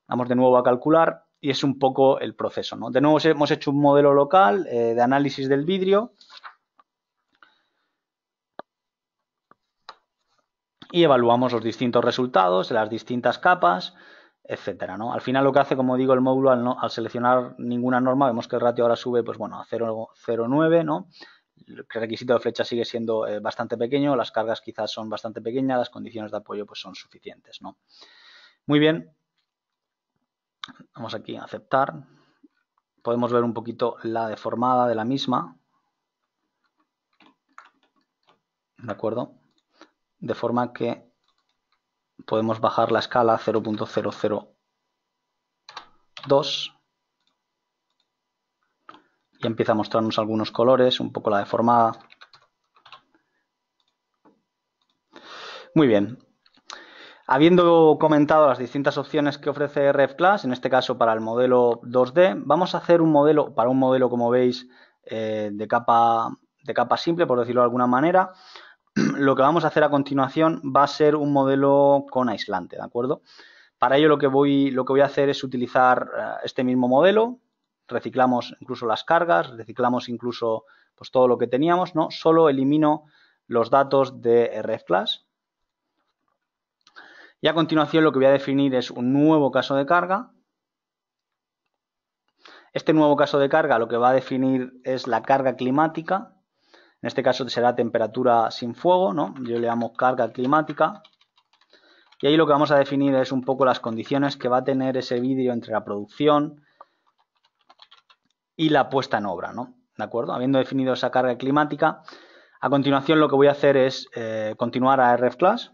Vamos de nuevo a calcular y es un poco el proceso, ¿no? De nuevo hemos hecho un modelo local de análisis del vidrio y evaluamos los distintos resultados de las distintas capas, etcétera, ¿no? Al final lo que hace, como digo, el módulo al seleccionar ninguna norma, vemos que el ratio ahora sube pues bueno, a 0,09, ¿no? El requisito de flecha sigue siendo bastante pequeño, las cargas quizás son bastante pequeñas, las condiciones de apoyo pues son suficientes, ¿no? Muy bien, vamos aquí a aceptar. Podemos ver un poquito la deformada de la misma, ¿de acuerdo? De forma que podemos bajar la escala a 0.002 y empieza a mostrarnos algunos colores, un poco la deformada. Muy bien. Habiendo comentado las distintas opciones que ofrece RF Class, en este caso para el modelo 2D, vamos a hacer un modelo, para un modelo, como veis, de capa simple, por decirlo de alguna manera. Lo que vamos a hacer a continuación va a ser un modelo con aislante, ¿de acuerdo? Para ello lo que voy a hacer es utilizar este mismo modelo, reciclamos incluso las cargas, reciclamos incluso pues, todo lo que teníamos, ¿no? Solo elimino los datos de RF Class. Y a continuación lo que voy a definir es un nuevo caso de carga. Este nuevo caso de carga lo que va a definir es la carga climática. En este caso será temperatura sin fuego, ¿no? Yo le llamo carga climática. Y ahí lo que vamos a definir es un poco las condiciones que va a tener ese vidrio entre la producción y la puesta en obra, ¿no? ¿De acuerdo? Habiendo definido esa carga climática, a continuación lo que voy a hacer es continuar a RF Class,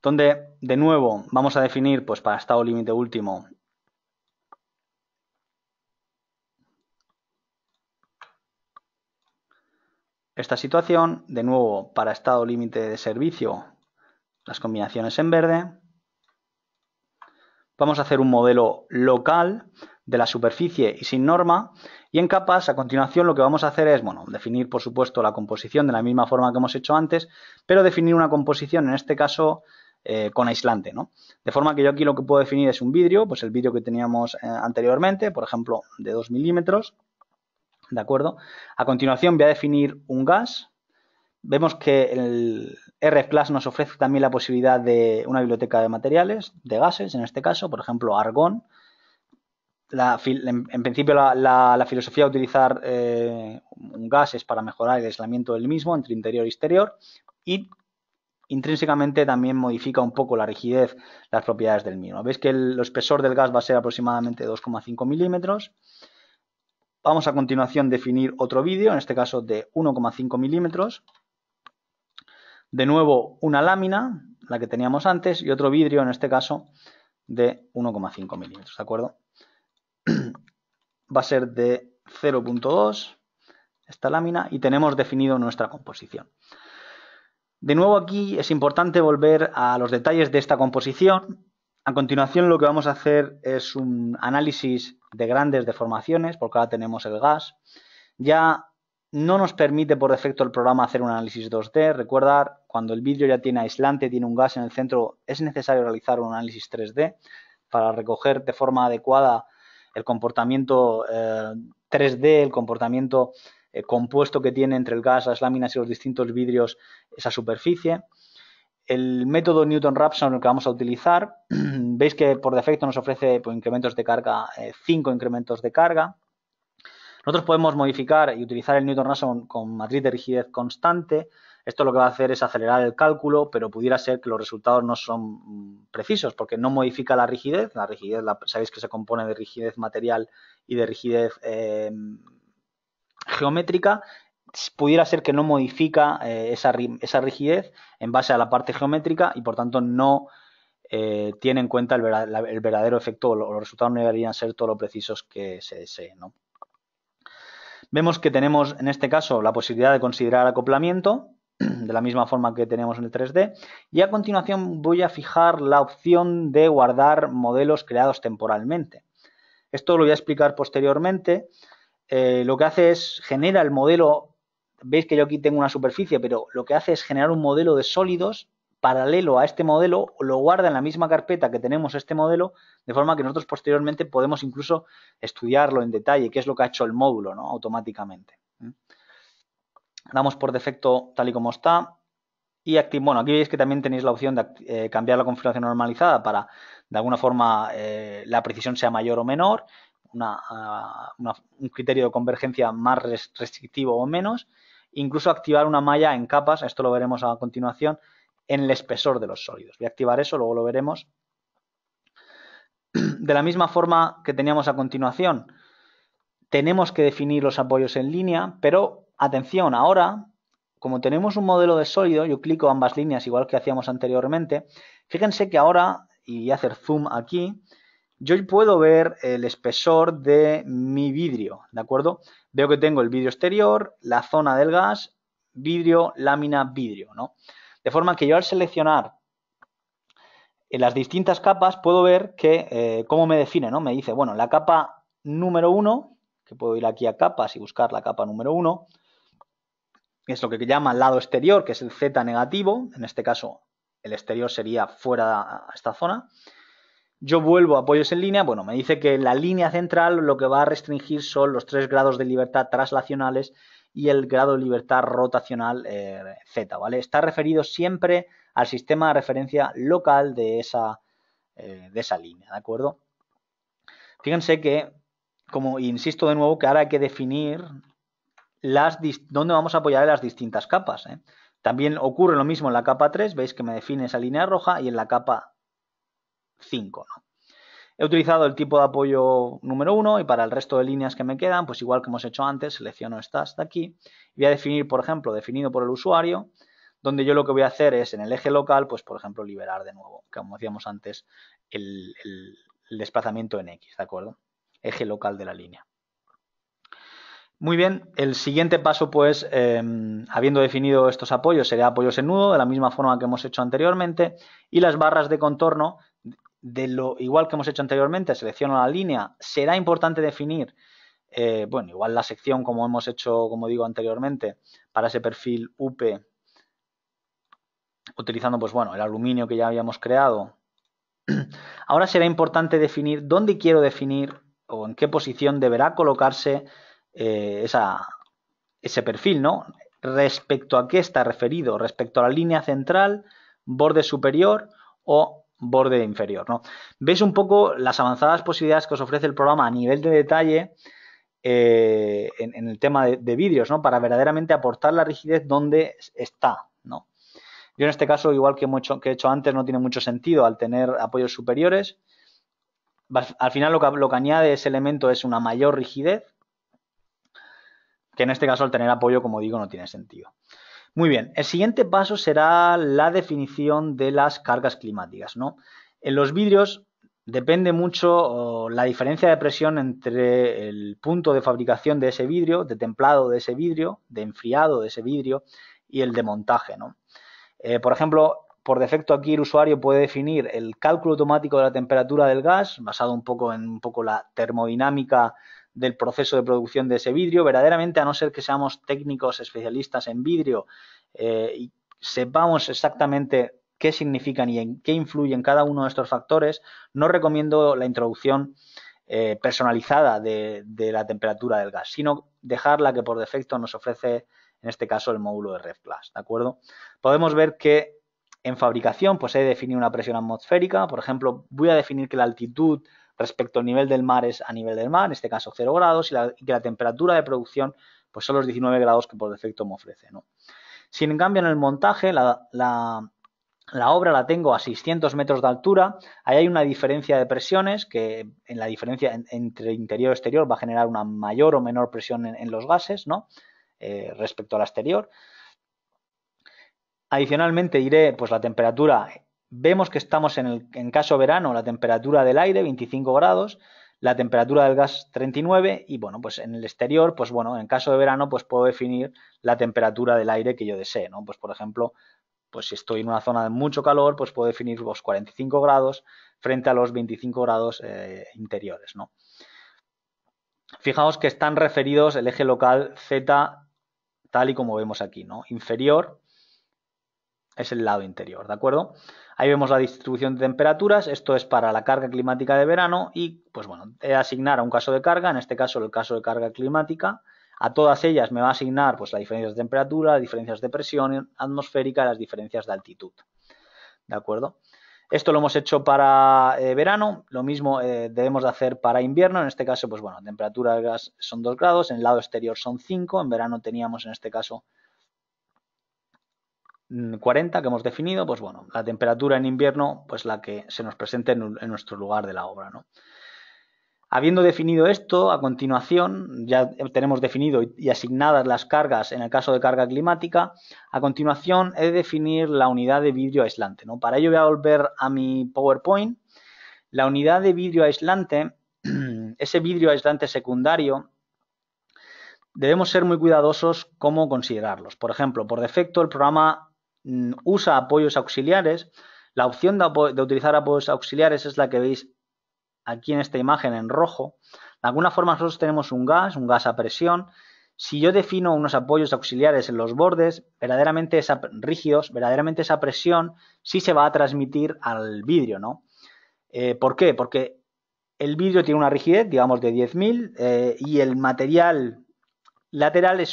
donde de nuevo vamos a definir pues para estado límite último esta situación, de nuevo para estado límite de servicio las combinaciones en verde. Vamos a hacer un modelo local de la superficie y sin norma, y en capas a continuación lo que vamos a hacer es, bueno, definir por supuesto la composición de la misma forma que hemos hecho antes, pero definir una composición en este caso con aislante, ¿no? De forma que yo aquí lo que puedo definir es un vidrio, pues el vidrio que teníamos anteriormente, por ejemplo de 2 milímetros, ¿de acuerdo? A continuación voy a definir un gas. Vemos que el RF Class nos ofrece también la posibilidad de una biblioteca de materiales, de gases, en este caso, por ejemplo, argón. En principio la filosofía de utilizar un gas es para mejorar el aislamiento del mismo entre interior y exterior y intrínsecamente también modifica un poco la rigidez, las propiedades del mismo. Veis que el espesor del gas va a ser aproximadamente 2,5 milímetros. Vamos a continuación definir otro vídeo, en este caso de 1,5 milímetros. De nuevo una lámina, la que teníamos antes, y otro vidrio, en este caso, de 1,5 milímetros, ¿de acuerdo? Va a ser de 0,2 esta lámina y tenemos definido nuestra composición. De nuevo aquí es importante volver a los detalles de esta composición. A continuación lo que vamos a hacer es un análisis de grandes deformaciones, porque ahora tenemos el gas. Ya no nos permite por defecto el programa hacer un análisis 2D. Recordar, cuando el vidrio ya tiene aislante, tiene un gas en el centro, es necesario realizar un análisis 3D para recoger de forma adecuada el comportamiento 3D, el comportamiento compuesto que tiene entre el gas, las láminas y los distintos vidrios esa superficie. El método Newton-Raphson que vamos a utilizar, veis que por defecto nos ofrece pues, incrementos de carga, 5 incrementos de carga. Nosotros podemos modificar y utilizar el Newton-Raphson con matriz de rigidez constante. Esto lo que va a hacer es acelerar el cálculo, pero pudiera ser que los resultados no son precisos porque no modifica la rigidez. La rigidez, sabéis que se compone de rigidez material y de rigidez geométrica. Pudiera ser que no modifica esa rigidez en base a la parte geométrica y por tanto no tiene en cuenta el verdadero efecto, o los resultados no deberían ser todo lo precisos que se deseen, ¿no? Vemos que tenemos en este caso la posibilidad de considerar acoplamiento de la misma forma que tenemos en el 3D y a continuación voy a fijar la opción de guardar modelos creados temporalmente. Esto lo voy a explicar posteriormente. Lo que hace es genera el modelo. Veis que yo aquí tengo una superficie, pero lo que hace es generar un modelo de sólidos paralelo a este modelo, lo guarda en la misma carpeta que tenemos este modelo, de forma que nosotros posteriormente podemos incluso estudiarlo en detalle, qué es lo que ha hecho el módulo, ¿no? Automáticamente. Damos por defecto tal y como está y bueno, aquí veis que también tenéis la opción de cambiar la configuración normalizada para, de alguna forma, la precisión sea mayor o menor, un criterio de convergencia más restrictivo o menos, incluso activar una malla en capas, esto lo veremos a continuación, en el espesor de los sólidos. Voy a activar eso, luego lo veremos. De la misma forma que teníamos a continuación, tenemos que definir los apoyos en línea, pero atención, ahora, como tenemos un modelo de sólido, yo clico ambas líneas igual que hacíamos anteriormente, fíjense que ahora, y voy a hacer zoom aquí, yo puedo ver el espesor de mi vidrio, ¿de acuerdo? Veo que tengo el vidrio exterior, la zona del gas, vidrio, lámina, vidrio, ¿no? De forma que yo al seleccionar en las distintas capas puedo ver que cómo me define, ¿no? Me dice, bueno, la capa número 1, que puedo ir aquí a capas y buscar la capa número 1, es lo que llama el lado exterior, que es el Z negativo, en este caso el exterior sería fuera a esta zona. Yo vuelvo a apoyos en línea, bueno, me dice que la línea central lo que va a restringir son los 3 grados de libertad traslacionales y el grado de libertad rotacional Z, ¿vale? Está referido siempre al sistema de referencia local de esa línea, ¿de acuerdo? Fíjense que, como insisto de nuevo, que ahora hay que definir dónde vamos a apoyar en las distintas capas, ¿eh? También ocurre lo mismo en la capa 3, veis que me define esa línea roja, y en la capa 5, ¿no? He utilizado el tipo de apoyo número 1 y para el resto de líneas que me quedan, pues igual que hemos hecho antes, selecciono esta hasta aquí y voy a definir, por ejemplo, definido por el usuario, donde yo lo que voy a hacer es en el eje local, pues por ejemplo, liberar de nuevo, como decíamos antes, el desplazamiento en X, ¿de acuerdo? Eje local de la línea. Muy bien, el siguiente paso, pues, habiendo definido estos apoyos, sería apoyos en nudo, de la misma forma que hemos hecho anteriormente, y las barras de contorno, igual que hemos hecho anteriormente, selecciono la línea. Será importante definir, bueno, igual la sección como hemos hecho, como digo anteriormente, para ese perfil UP, utilizando, pues bueno, el aluminio que ya habíamos creado. Ahora será importante definir dónde quiero definir o en qué posición deberá colocarse ese perfil, ¿no? Respecto a qué está referido, respecto a la línea central, borde superior o borde inferior, ¿no? Veis un poco las avanzadas posibilidades que os ofrece el programa a nivel de detalle en el tema de vidrios, ¿no? Para verdaderamente aportar la rigidez donde está, ¿no? Yo en este caso, igual que he hecho antes, no tiene mucho sentido al tener apoyos superiores. Al final lo que añade ese elemento es una mayor rigidez, que en este caso al tener apoyo, como digo, no tiene sentido. Muy bien, el siguiente paso será la definición de las cargas climáticas, ¿no? En los vidrios depende mucho la diferencia de presión entre el punto de fabricación de ese vidrio, de templado de ese vidrio, de enfriado de ese vidrio y el de montaje, ¿no? Por ejemplo, por defecto aquí el usuario puede definir el cálculo automático de la temperatura del gas, basado un poco en la termodinámica del proceso de producción de ese vidrio. Verdaderamente, a no ser que seamos técnicos especialistas en vidrio y sepamos exactamente qué significan y en qué influyen cada uno de estos factores, no recomiendo la introducción personalizada de la temperatura del gas, sino dejar la que por defecto nos ofrece, en este caso, el módulo de REFClass, ¿de acuerdo? Podemos ver que en fabricación pues he definido una presión atmosférica. Por ejemplo, voy a definir que la altitud respecto al nivel del mar es a nivel del mar, en este caso 0 grados, y que la temperatura de producción pues son los 19 grados que por defecto me ofrece, ¿no? Si en cambio en el montaje la obra la tengo a 600 metros de altura, ahí hay una diferencia de presiones que en la diferencia entre interior y exterior va a generar una mayor o menor presión en los gases, ¿no? Respecto a la exterior. Adicionalmente iré pues la temperatura, vemos que estamos en caso verano, la temperatura del aire 25 grados, la temperatura del gas 39 y bueno, pues en el exterior, pues bueno, en caso de verano pues puedo definir la temperatura del aire que yo desee, ¿no? Pues por ejemplo, pues si estoy en una zona de mucho calor, pues puedo definir los 45 grados frente a los 25 grados interiores, ¿no? Fijaos que están referidos el eje local Z tal y como vemos aquí, ¿no? Inferior es el lado interior, ¿de acuerdo? Ahí vemos la distribución de temperaturas, esto es para la carga climática de verano y, pues bueno, he de asignar a un caso de carga, en este caso el caso de carga climática, a todas ellas me va a asignar pues las diferencias de temperatura, las diferencias de presión atmosférica, las diferencias de altitud, ¿de acuerdo? Esto lo hemos hecho para verano, lo mismo debemos de hacer para invierno, en este caso, pues bueno, temperatura del gas son 2 grados, en el lado exterior son 5, en verano teníamos en este caso 40 que hemos definido, pues bueno, la temperatura en invierno, pues la que se nos presente en nuestro lugar de la obra, ¿no? Habiendo definido esto, a continuación, ya tenemos definido y asignadas las cargas en el caso de carga climática, a continuación he de definir la unidad de vidrio aislante, ¿no? Para ello voy a volver a mi PowerPoint. La unidad de vidrio aislante, ese vidrio aislante secundario, debemos ser muy cuidadosos cómo considerarlos. Por ejemplo, por defecto el programa usa apoyos auxiliares. La opción de utilizar apoyos auxiliares es la que veis aquí en esta imagen en rojo. De alguna forma nosotros tenemos un gas a presión. Si yo defino unos apoyos auxiliares en los bordes verdaderamente rígidos, verdaderamente esa presión sí se va a transmitir al vidrio, ¿no? ¿Por qué? Porque el vidrio tiene una rigidez, digamos, de 10.000 y el material lateral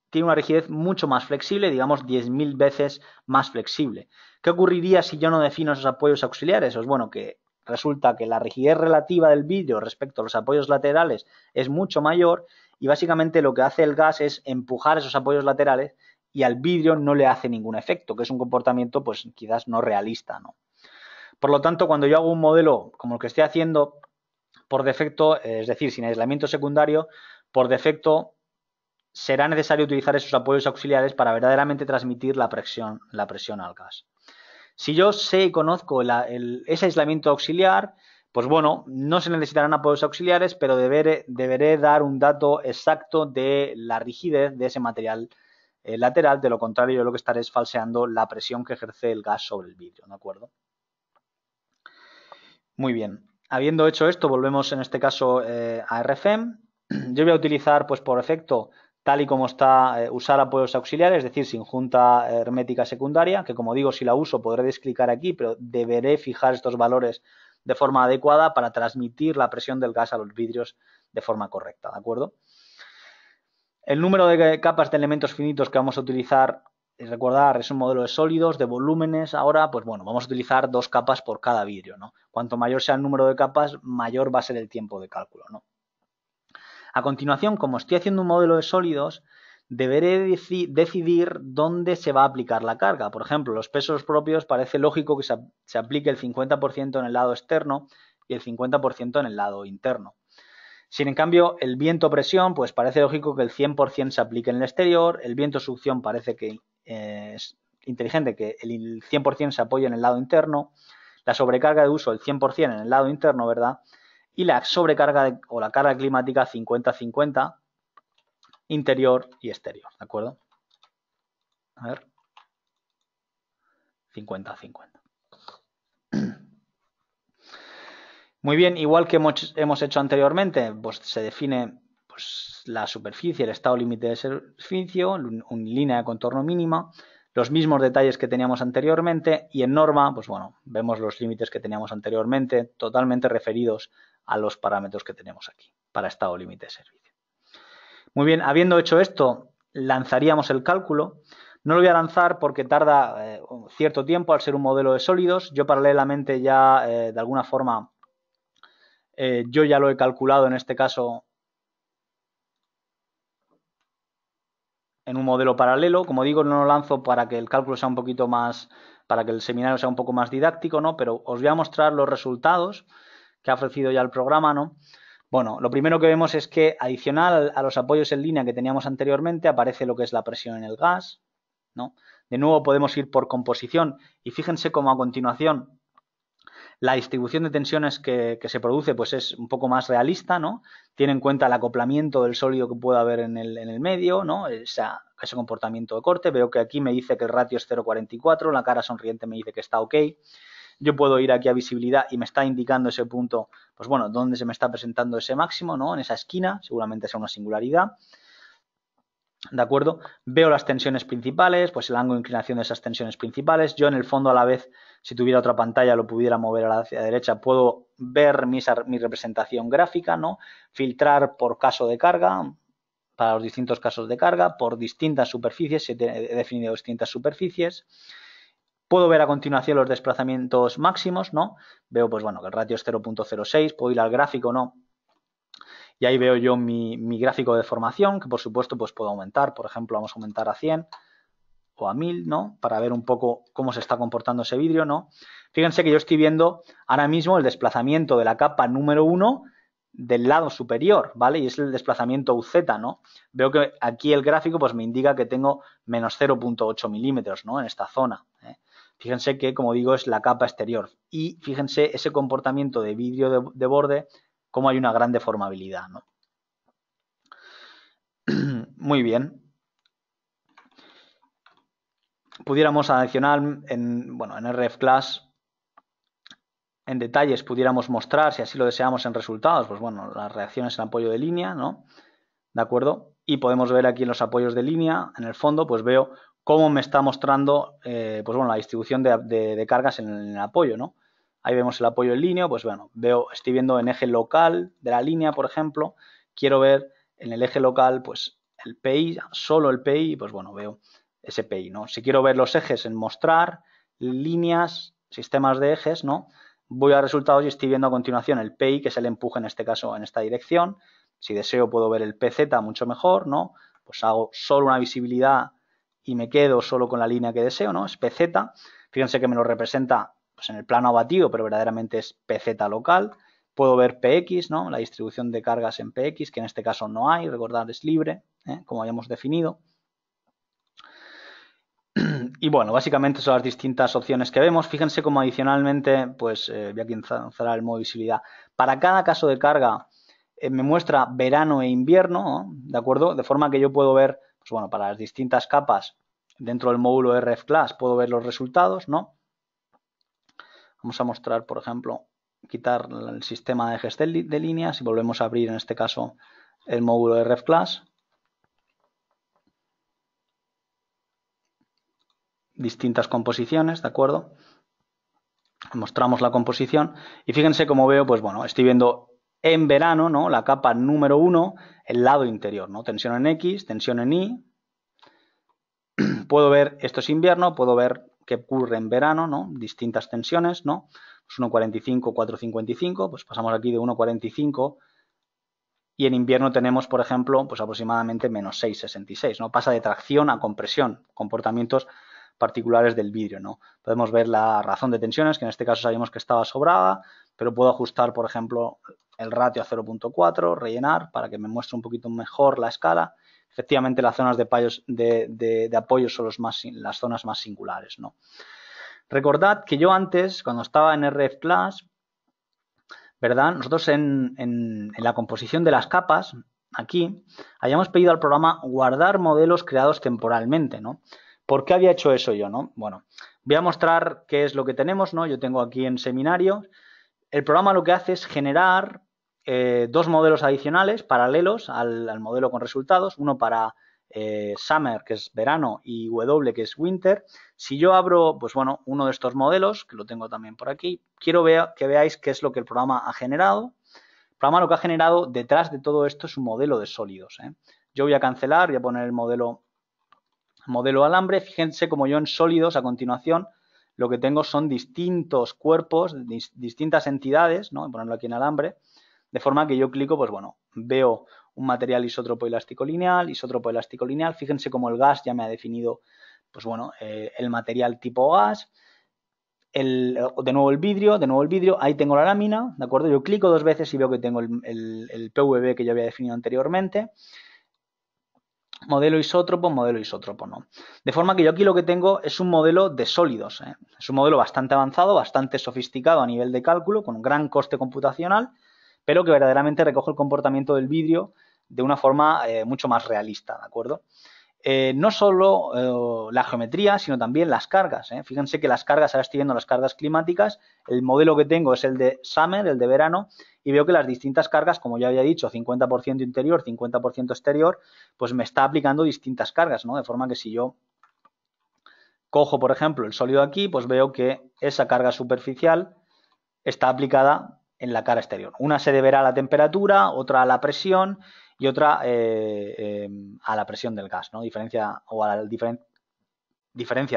tiene una rigidez mucho más flexible, digamos 10.000 veces más flexible. ¿Qué ocurriría si yo no defino esos apoyos auxiliares? Pues bueno, que resulta que la rigidez relativa del vidrio respecto a los apoyos laterales es mucho mayor y básicamente lo que hace el gas es empujar esos apoyos laterales y al vidrio no le hace ningún efecto, que es un comportamiento pues quizás no realista, ¿no? Por lo tanto, cuando yo hago un modelo como el que estoy haciendo, por defecto, es decir, sin aislamiento secundario, por defecto será necesario utilizar esos apoyos auxiliares para verdaderamente transmitir la presión al gas. Si yo sé y conozco ese aislamiento auxiliar, pues bueno, no se necesitarán apoyos auxiliares, pero deberé dar un dato exacto de la rigidez de ese material lateral, de lo contrario yo lo que estaré es falseando la presión que ejerce el gas sobre el vidrio, ¿de acuerdo? Muy bien, habiendo hecho esto, volvemos en este caso a RFEM. Yo voy a utilizar, pues por efecto, tal y como está, usar apoyos auxiliares, es decir, sin junta hermética secundaria, que como digo, si la uso podré desclicar aquí, pero deberé fijar estos valores de forma adecuada para transmitir la presión del gas a los vidrios de forma correcta, ¿de acuerdo? El número de capas de elementos finitos que vamos a utilizar, recordar, es un modelo de sólidos, de volúmenes. Ahora, pues bueno, vamos a utilizar 2 capas por cada vidrio, ¿no? Cuanto mayor sea el número de capas, mayor va a ser el tiempo de cálculo, ¿no? A continuación, como estoy haciendo un modelo de sólidos, deberé decidir dónde se va a aplicar la carga. Por ejemplo, los pesos propios parece lógico que se aplique el 50% en el lado externo y el 50% en el lado interno. Si en cambio el viento presión, pues parece lógico que el 100% se aplique en el exterior, el viento succión parece que inteligente que el 100% se apoye en el lado interno, la sobrecarga de uso el 100% en el lado interno, ¿verdad? Y la sobrecarga o la carga climática 50-50 interior y exterior, ¿de acuerdo? A ver. 50-50. Muy bien, igual que hemos hecho anteriormente, pues se define pues, la superficie, el estado límite de servicio, una línea de contorno mínima, los mismos detalles que teníamos anteriormente y en norma, pues bueno, vemos los límites que teníamos anteriormente, totalmente referidos a los parámetros que tenemos aquí para estado límite de servicio. Muy bien, habiendo hecho esto, lanzaríamos el cálculo. No lo voy a lanzar porque tarda cierto tiempo al ser un modelo de sólidos. Yo paralelamente ya, de alguna forma, yo ya lo he calculado en este caso en un modelo paralelo. Como digo, no lo lanzo para que el cálculo sea un poquito más, para que el seminario sea un poco más didáctico, ¿no? Pero os voy a mostrar los resultados que ha ofrecido ya el programa, ¿no? Bueno, lo primero que vemos es que adicional a los apoyos en línea que teníamos anteriormente aparece lo que es la presión en el gas, ¿no? De nuevo podemos ir por composición y fíjense cómo a continuación la distribución de tensiones que se produce pues es un poco más realista, ¿no? Tiene en cuenta el acoplamiento del sólido que pueda haber en el medio, ¿no? Ese comportamiento de corte. Veo que aquí me dice que el ratio es 0,44, la cara sonriente me dice que está ok. Yo puedo ir aquí a visibilidad y me está indicando ese punto, pues bueno, donde se me está presentando ese máximo, ¿no? En esa esquina, seguramente sea una singularidad. ¿De acuerdo? Veo las tensiones principales, pues el ángulo de inclinación de esas tensiones principales. Yo en el fondo a la vez, si tuviera otra pantalla, lo pudiera mover hacia la derecha, puedo ver mi representación gráfica, ¿no? Filtrar por caso de carga, para los distintos casos de carga, por distintas superficies, he definido distintas superficies. Puedo ver a continuación los desplazamientos máximos, ¿no? Veo, pues bueno, que el ratio es 0,06, puedo ir al gráfico, ¿no? Y ahí veo yo mi gráfico de deformación, que por supuesto pues puedo aumentar. Por ejemplo, vamos a aumentar a 100 o a 1000, ¿no? Para ver un poco cómo se está comportando ese vidrio, ¿no? Fíjense que yo estoy viendo ahora mismo el desplazamiento de la capa número 1 del lado superior, ¿vale? Y es el desplazamiento UZ, ¿no? Veo que aquí el gráfico pues me indica que tengo menos 0,8 milímetros, ¿no? En esta zona, ¿eh? Fíjense que, como digo, es la capa exterior. Y fíjense ese comportamiento de vidrio de borde, cómo hay una gran deformabilidad, ¿no? Muy bien. Pudiéramos adicionar en RFClass, en detalles pudiéramos mostrar, si así lo deseamos en resultados, pues bueno, las reacciones en apoyo de línea, ¿no? ¿De acuerdo? Y podemos ver aquí en los apoyos de línea, en el fondo, pues veo cómo me está mostrando, pues bueno, la distribución de cargas en el apoyo, ¿no? Ahí vemos el apoyo en línea, pues bueno, estoy viendo en eje local de la línea, por ejemplo, quiero ver en el eje local, pues el PI, solo el PI, pues bueno, veo ese PI, ¿no? Si quiero ver los ejes en mostrar, líneas, sistemas de ejes, ¿no? Voy a resultados y estoy viendo a continuación el PI, que es el empuje en este caso en esta dirección. Si deseo puedo ver el PZ mucho mejor, ¿no? Pues hago solo una visibilidad y me quedo solo con la línea que deseo, ¿no? Es PZ. Fíjense que me lo representa pues, en el plano abatido, pero verdaderamente es PZ local. Puedo ver PX, ¿no? La distribución de cargas en PX, que en este caso no hay, recordad, es libre, como habíamos definido. Y bueno, básicamente son las distintas opciones que vemos. Fíjense cómo adicionalmente, pues voy aquí a cerrar el modo visibilidad. Para cada caso de carga me muestra verano e invierno, ¿no? ¿De acuerdo? De forma que yo puedo ver, pues bueno, para las distintas capas dentro del módulo RFClass puedo ver los resultados, ¿no? Vamos a mostrar, por ejemplo, quitar el sistema de ejes de líneas y volvemos a abrir en este caso el módulo RFClass. Distintas composiciones, ¿de acuerdo? Mostramos la composición y fíjense cómo veo, pues bueno, estoy viendo en verano, ¿no? La capa número 1, el lado interior, ¿no? Tensión en X, tensión en Y. Puedo ver, esto es invierno, puedo ver qué ocurre en verano, ¿no? Distintas tensiones, ¿no? Pues 1,45, 4,55, pues pasamos aquí de 1,45 y en invierno tenemos, por ejemplo, pues aproximadamente menos 6,66, ¿no? Pasa de tracción a compresión, comportamientos particulares del vidrio, ¿no? Podemos ver la razón de tensiones, que en este caso sabíamos que estaba sobrada, pero puedo ajustar, por ejemplo, el ratio a 0,4, rellenar para que me muestre un poquito mejor la escala. efectivamente las zonas de apoyo son las zonas más singulares, ¿no? Recordad que yo antes, cuando estaba en RFClass, ¿verdad? Nosotros en la composición de las capas, aquí, hayamos pedido al programa guardar modelos creados temporalmente, ¿no? ¿Por qué había hecho eso yo, no? Bueno, voy a mostrar qué es lo que tenemos, ¿no? Yo tengo aquí en seminario. El programa lo que hace es generar dos modelos adicionales paralelos al modelo con resultados, uno para Summer, que es verano, y W, que es Winter. Si yo abro, pues bueno, uno de estos modelos, que lo tengo también por aquí, quiero que veáis qué es lo que el programa ha generado. El programa lo que ha generado detrás de todo esto es un modelo de sólidos, ¿eh? Yo voy a cancelar, voy a poner el modelo alambre. Fíjense como yo en sólidos, a continuación, lo que tengo son distintos cuerpos, distintas entidades, ¿no? Voy a ponerlo aquí en alambre, de forma que yo clico, pues bueno, veo un material isótropo elástico lineal. Fíjense como el gas ya me ha definido, pues bueno, el material tipo gas. De nuevo el vidrio, ahí tengo la lámina, ¿de acuerdo? Yo clico dos veces y veo que tengo el PVB que yo había definido anteriormente. Modelo isótropo, ¿no? De forma que yo aquí lo que tengo es un modelo de sólidos, ¿eh? Es un modelo bastante avanzado, bastante sofisticado a nivel de cálculo, con un gran coste computacional, pero que verdaderamente recoge el comportamiento del vidrio de una forma mucho más realista, ¿de acuerdo? No solo la geometría, sino también las cargas, ¿eh? Fíjense que las cargas, ahora estoy viendo las cargas climáticas, el modelo que tengo es el de Summer, el de verano, y veo que las distintas cargas, como ya había dicho, 50% interior, 50% exterior, pues me está aplicando distintas cargas, ¿no? De forma que si yo cojo, por ejemplo, el sólido aquí, pues veo que esa carga superficial está aplicada en la cara exterior. Una se deberá a la temperatura, otra a la presión y otra a la presión del gas, ¿no? Diferencia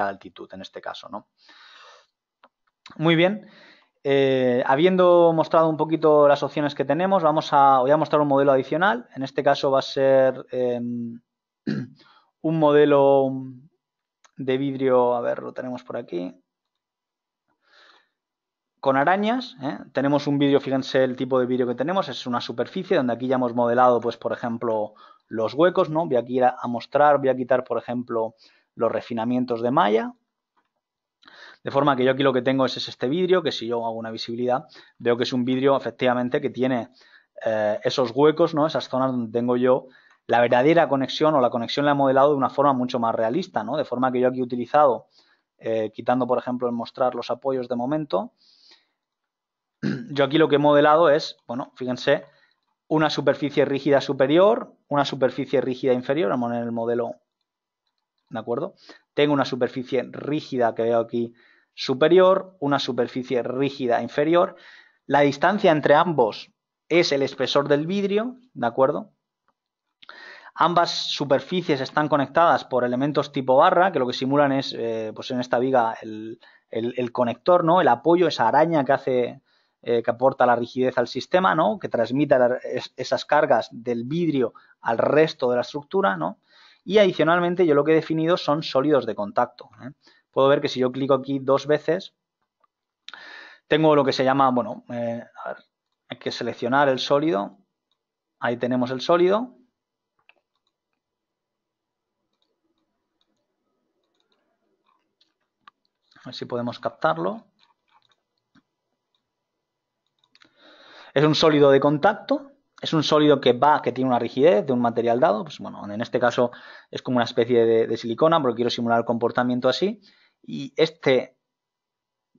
de altitud en este caso, ¿no? Muy bien. Habiendo mostrado un poquito las opciones que tenemos, voy a mostrar un modelo adicional. En este caso va a ser un modelo de vidrio, a ver, lo tenemos por aquí, con arañas, ¿eh? Tenemos un vidrio, fíjense el tipo de vidrio que tenemos, es una superficie donde aquí ya hemos modelado, pues por ejemplo, los huecos, ¿no? Voy aquí a mostrar, voy a quitar, por ejemplo, los refinamientos de malla, de forma que yo aquí lo que tengo es este vidrio, que si yo hago una visibilidad, veo que es un vidrio efectivamente que tiene esos huecos, ¿no? Esas zonas donde tengo yo la verdadera conexión, o la conexión la he modelado de una forma mucho más realista, ¿no? De forma que yo aquí he utilizado, quitando por ejemplo el mostrar los apoyos de momento, yo aquí lo que he modelado es, bueno, fíjense, una superficie rígida superior, una superficie rígida inferior, vamos a poner el modelo, ¿de acuerdo? Tengo una superficie rígida que veo aquí superior, una superficie rígida inferior. La distancia entre ambos es el espesor del vidrio, ¿de acuerdo? Ambas superficies están conectadas por elementos tipo barra, que lo que simulan es, pues en esta viga, el conector, ¿no? El apoyo, esa araña que hace, que aporta la rigidez al sistema, ¿no? Que transmite esas cargas del vidrio al resto de la estructura, ¿no? Y adicionalmente yo lo que he definido son sólidos de contacto, ¿eh? Puedo ver que si yo clico aquí dos veces, tengo lo que se llama, bueno, a ver, hay que seleccionar el sólido. Ahí tenemos el sólido. A ver si podemos captarlo. Es un sólido de contacto, es un sólido que tiene una rigidez de un material dado, pues bueno, en este caso es como una especie de silicona, porque quiero simular el comportamiento así, y este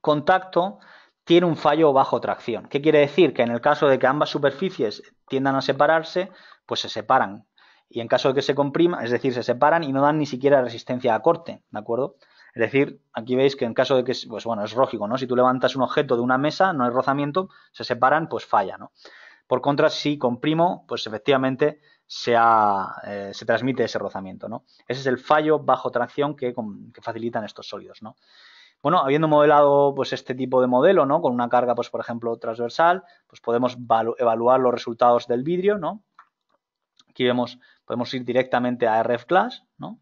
contacto tiene un fallo bajo tracción. ¿Qué quiere decir? Que en el caso de que ambas superficies tiendan a separarse, pues se separan. Y en caso de que se comprima, es decir, se separan y no dan ni siquiera resistencia a corte, ¿de acuerdo? Es decir, aquí veis que en caso de que, pues bueno, es lógico, ¿no? Si tú levantas un objeto de una mesa, no hay rozamiento, se separan, pues falla, ¿no? Por contra, si comprimo, pues efectivamente se transmite ese rozamiento, ¿no? Ese es el fallo bajo tracción que facilitan estos sólidos, ¿no? Bueno, habiendo modelado pues este tipo de modelo, ¿no? Con una carga, pues por ejemplo, transversal, pues podemos evaluar los resultados del vidrio, ¿no? Aquí podemos ir directamente a RFClass, ¿no?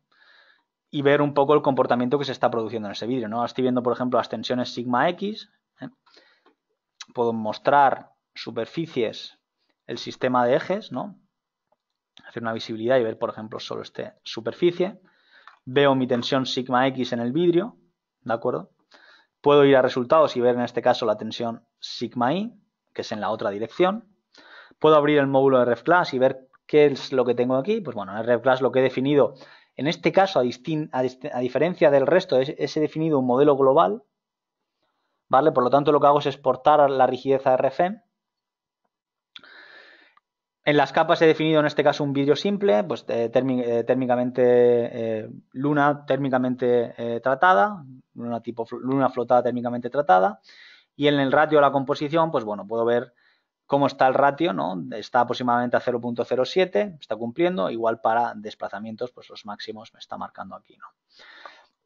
Y ver un poco el comportamiento que se está produciendo en ese vidrio, ¿no? Ahora estoy viendo, por ejemplo, las tensiones sigma X, ¿eh? Puedo mostrar superficies, el sistema de ejes, ¿no? hacer una visibilidad y ver, por ejemplo, solo esta superficie. Veo mi tensión sigma X en el vidrio, ¿de acuerdo? Puedo ir a resultados y ver en este caso la tensión sigma Y, que es en la otra dirección. Puedo abrir el módulo de RefClass y ver qué es lo que tengo aquí. Pues bueno, en RefClass lo que he definido, en este caso, a diferencia del resto, he definido un modelo global, ¿vale? Por lo tanto, lo que hago es exportar la rigidez a RFEM. En las capas he definido en este caso un vidrio simple, pues térmicamente luna térmicamente tratada, luna flotada térmicamente tratada, y en el ratio de la composición, pues bueno, puedo ver cómo está el ratio, ¿no? Está aproximadamente a 0.07, está cumpliendo, igual para desplazamientos, pues los máximos me está marcando aquí, ¿no?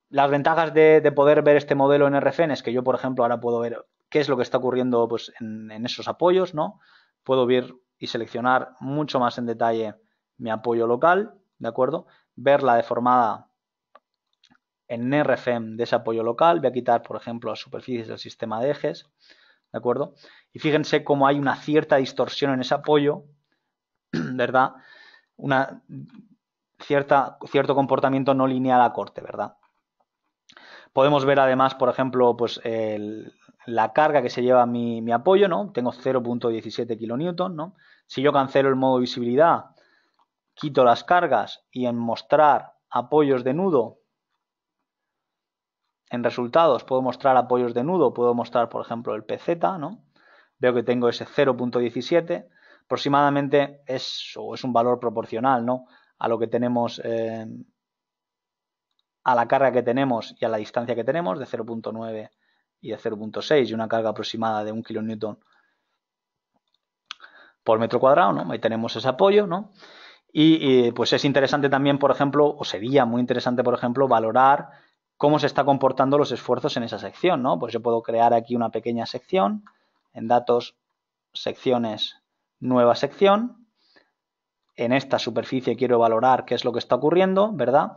Las ventajas de poder ver este modelo en RFN es que yo, por ejemplo, ahora puedo ver qué es lo que está ocurriendo pues, en esos apoyos, ¿no? Puedo ver y seleccionar mucho más en detalle mi apoyo local, ¿de acuerdo? Ver la deformada en RFM de ese apoyo local. Voy a quitar, por ejemplo, las superficies del sistema de ejes, ¿de acuerdo? Y fíjense cómo hay una cierta distorsión en ese apoyo, ¿verdad? Cierto comportamiento no lineal a corte, ¿verdad? Podemos ver además, por ejemplo, pues la carga que se lleva mi apoyo, ¿no? Tengo 0.17 kilonewton, ¿no? Si yo cancelo el modo visibilidad, quito las cargas y en mostrar apoyos de nudo, en resultados puedo mostrar apoyos de nudo, puedo mostrar, por ejemplo, el PZ, ¿no? Veo que tengo ese 0.17, aproximadamente es un valor proporcional, ¿no? A lo que tenemos, a la carga que tenemos y a la distancia que tenemos, de 0.9 y de 0.6, y una carga aproximada de 1 kilonewton por metro cuadrado, ¿no? Ahí tenemos ese apoyo, ¿no? Y pues es interesante también, por ejemplo, o sería muy interesante, por ejemplo, valorar cómo se están comportando los esfuerzos en esa sección, ¿no? Pues yo puedo crear aquí una pequeña sección, en datos, secciones, nueva sección. En esta superficie quiero valorar qué es lo que está ocurriendo, ¿verdad?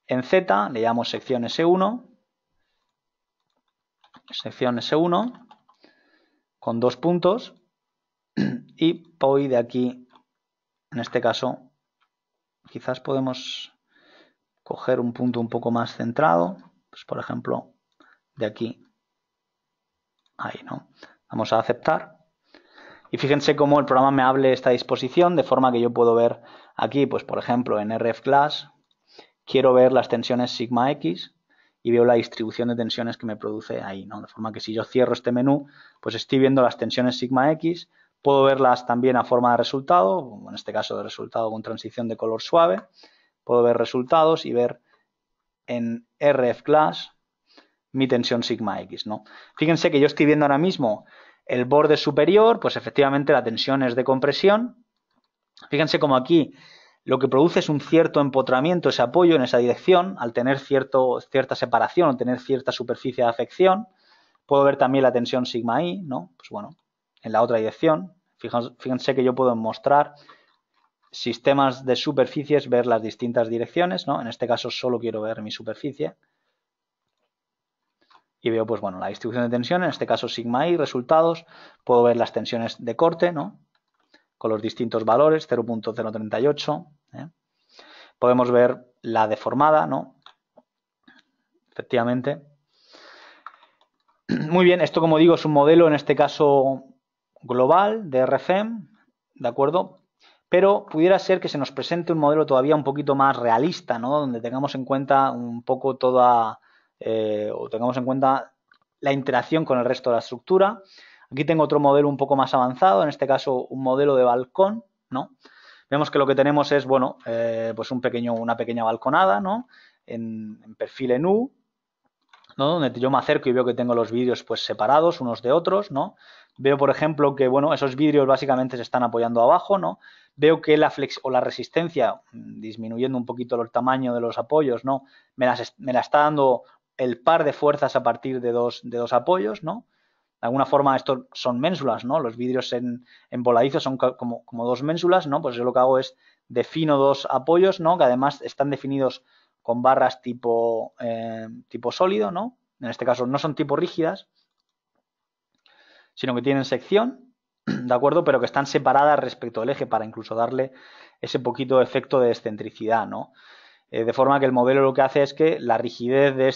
En Z le llamo sección S1, sección S1, con 2 puntos, y voy de aquí, en este caso, quizás podemos coger un punto un poco más centrado, pues por ejemplo, de aquí, ahí, ¿no? Vamos a aceptar. Y fíjense cómo el programa me hable esta disposición, de forma que yo puedo ver aquí, pues por ejemplo, en RFClass, quiero ver las tensiones sigma X y veo la distribución de tensiones que me produce ahí, ¿no? De forma que si yo cierro este menú, pues estoy viendo las tensiones sigma X, puedo verlas también a forma de resultado, en este caso de resultado con transición de color suave, puedo ver resultados y ver en RFClass mi tensión sigma X, ¿no? Fíjense que yo estoy viendo ahora mismo el borde superior, pues efectivamente la tensión es de compresión. Fíjense como aquí lo que produce es un cierto empotramiento, ese apoyo en esa dirección, al tener cierta separación o tener cierta superficie de afección. Puedo ver también la tensión sigma I, ¿no? Pues bueno, en la otra dirección. Fíjense que yo puedo mostrar sistemas de superficies, ver las distintas direcciones, ¿no? En este caso solo quiero ver mi superficie. Y veo, pues bueno, la distribución de tensión, en este caso sigma I, resultados. Puedo ver las tensiones de corte, ¿no? Con los distintos valores, 0.038. Podemos ver la deformada, ¿no? Efectivamente. Muy bien, esto como digo es un modelo, en este caso global de RFEM, ¿de acuerdo? Pero pudiera ser que se nos presente un modelo todavía un poquito más realista, ¿no? Donde tengamos en cuenta un poco o tengamos en cuenta la interacción con el resto de la estructura. Aquí tengo otro modelo un poco más avanzado, en este caso un modelo de balcón, ¿no? Vemos que lo que tenemos es, bueno, pues una pequeña balconada, ¿no? En perfil en U, ¿no? Donde yo me acerco y veo que tengo los vidrios pues separados unos de otros, ¿no? Veo, por ejemplo, que, bueno, esos vidrios básicamente se están apoyando abajo, ¿no? Veo que la resistencia, disminuyendo un poquito el tamaño de los apoyos, ¿no? Me la está dando el par de fuerzas a partir de dos apoyos, ¿no? De alguna forma estos son ménsulas, ¿no? Los vidrios en voladizos son como dos ménsulas, ¿no? Pues yo lo que hago es defino dos apoyos, ¿no? Que además están definidos con barras tipo sólido, ¿no? En este caso no son tipo rígidas, sino que tienen sección, ¿de acuerdo? Pero que están separadas respecto al eje para incluso darle ese poquito de efecto de excentricidad, ¿no? De forma que el modelo lo que hace es que la rigidez de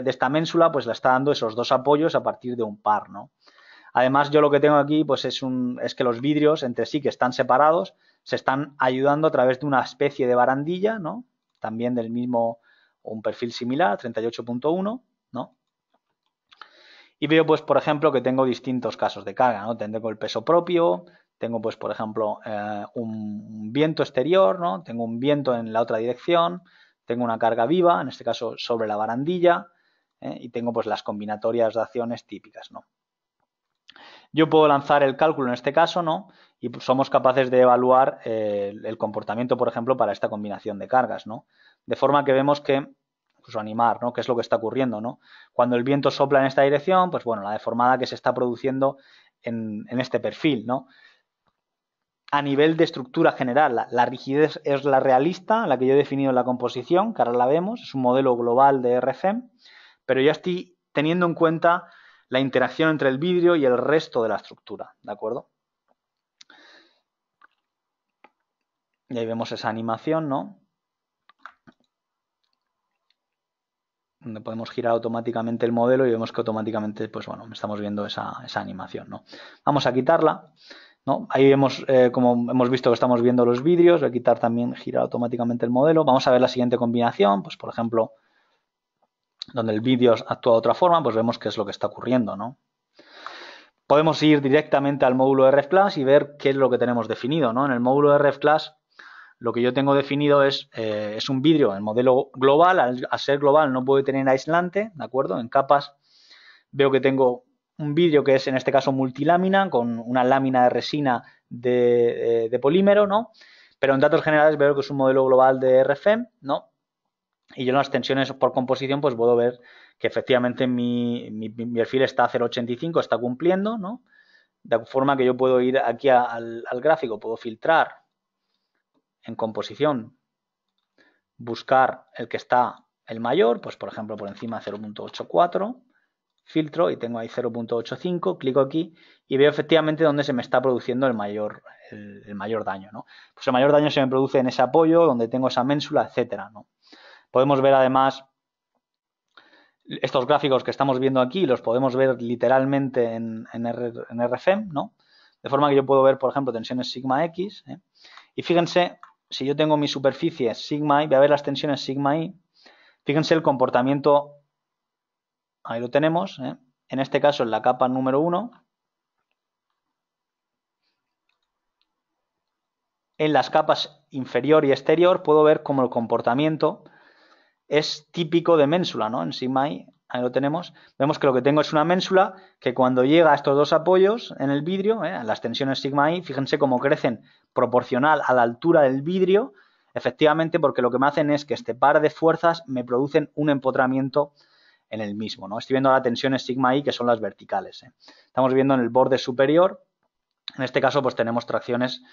esta ménsula pues la está dando esos dos apoyos a partir de un par, ¿no? Además, yo lo que tengo aquí pues es que los vidrios entre sí que están separados se están ayudando a través de una especie de barandilla, ¿no? También del mismo o un perfil similar, 38.1, ¿no? Y veo, pues, por ejemplo, que tengo distintos casos de carga, ¿no? Tengo el peso propio, tengo, pues, por ejemplo, un viento exterior, ¿no? Tengo un viento en la otra dirección, tengo una carga viva, en este caso sobre la barandilla, y tengo, pues, las combinatorias de acciones típicas, ¿no? Yo puedo lanzar el cálculo en este caso, ¿no? Y pues, somos capaces de evaluar el comportamiento, por ejemplo, para esta combinación de cargas, ¿no? De forma que vemos que, pues animar, ¿no? ¿Qué es lo que está ocurriendo, ¿no? Cuando el viento sopla en esta dirección, pues bueno, la deformada que se está produciendo en este perfil, ¿no? A nivel de estructura general, la rigidez es la realista, la que yo he definido en la composición, que ahora la vemos, es un modelo global de RFEM, pero ya estoy teniendo en cuenta la interacción entre el vidrio y el resto de la estructura, ¿de acuerdo? Y ahí vemos esa animación, ¿no? Donde podemos girar automáticamente el modelo y vemos que automáticamente, pues bueno, estamos viendo esa animación, ¿no? Vamos a quitarla, ¿no? Ahí vemos, como hemos visto que estamos viendo los vidrios, voy a quitar también, girar automáticamente el modelo. Vamos a ver la siguiente combinación, pues por ejemplo, donde el vídeo actúa de otra forma, pues vemos qué es lo que está ocurriendo, ¿no? Podemos ir directamente al módulo de RFClass y ver qué es lo que tenemos definido, ¿no? En el módulo de RFClass lo que yo tengo definido es un vidrio en modelo global. Al ser global no puede tener aislante, ¿de acuerdo? En capas veo que tengo un vidrio que es en este caso multilámina con una lámina de resina de polímero, ¿no? Pero en datos generales veo que es un modelo global de RFEM, ¿no? Y yo en las tensiones por composición pues puedo ver que efectivamente mi perfil está a 0,85, está cumpliendo, ¿no? De forma que yo puedo ir aquí al gráfico, puedo filtrar en composición, buscar el que está el mayor, pues por ejemplo por encima de 0.84, filtro y tengo ahí 0.85, clico aquí y veo efectivamente dónde se me está produciendo el mayor daño, ¿no? Pues el mayor daño se me produce en ese apoyo, donde tengo esa ménsula, etcétera, ¿no? Podemos ver además estos gráficos que estamos viendo aquí, los podemos ver literalmente en RFEM, ¿no? De forma que yo puedo ver, por ejemplo, tensiones sigma X, ¿eh? Y fíjense, si yo tengo mi superficie sigma y voy a ver las tensiones sigma y, fíjense el comportamiento, ahí lo tenemos, ¿eh? En este caso en la capa número 1, en las capas inferior y exterior puedo ver cómo el comportamiento es típico de ménsula, ¿no? En sigma y, ahí lo tenemos, vemos que lo que tengo es una ménsula que cuando llega a estos dos apoyos en el vidrio, a las tensiones sigma y, fíjense cómo crecen proporcional a la altura del vidrio, efectivamente porque lo que me hacen es que este par de fuerzas me producen un empotramiento en el mismo, ¿no? Estoy viendo las tensiones sigma y que son las verticales, ¿eh? Estamos viendo en el borde superior, en este caso pues tenemos tracciones,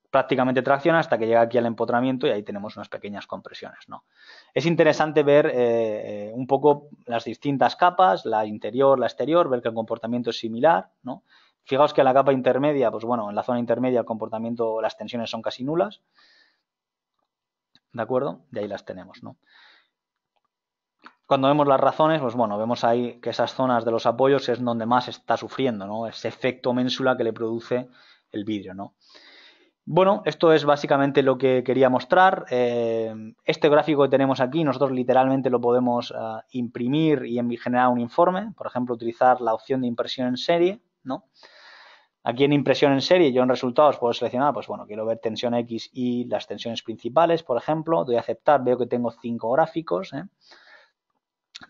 prácticamente tracción hasta que llega aquí al empotramiento y ahí tenemos unas pequeñas compresiones, ¿no? Es interesante ver un poco las distintas capas, la interior, la exterior, ver que el comportamiento es similar, ¿no? Fijaos que en la capa intermedia, pues bueno, en la zona intermedia el comportamiento, las tensiones son casi nulas, ¿de acuerdo? De ahí las tenemos, ¿no? Cuando vemos las razones, pues bueno, vemos ahí que esas zonas de los apoyos es donde más está sufriendo, ¿no? Ese efecto ménsula que le produce el vidrio, ¿no? Bueno, esto es básicamente lo que quería mostrar. Este gráfico que tenemos aquí, nosotros literalmente lo podemos imprimir y generar un informe. Por ejemplo, utilizar la opción de impresión en serie, ¿no? Aquí en impresión en serie, yo en resultados puedo seleccionar, pues bueno, quiero ver tensión X y las tensiones principales, por ejemplo. Doy a aceptar, veo que tengo 5 gráficos, ¿eh?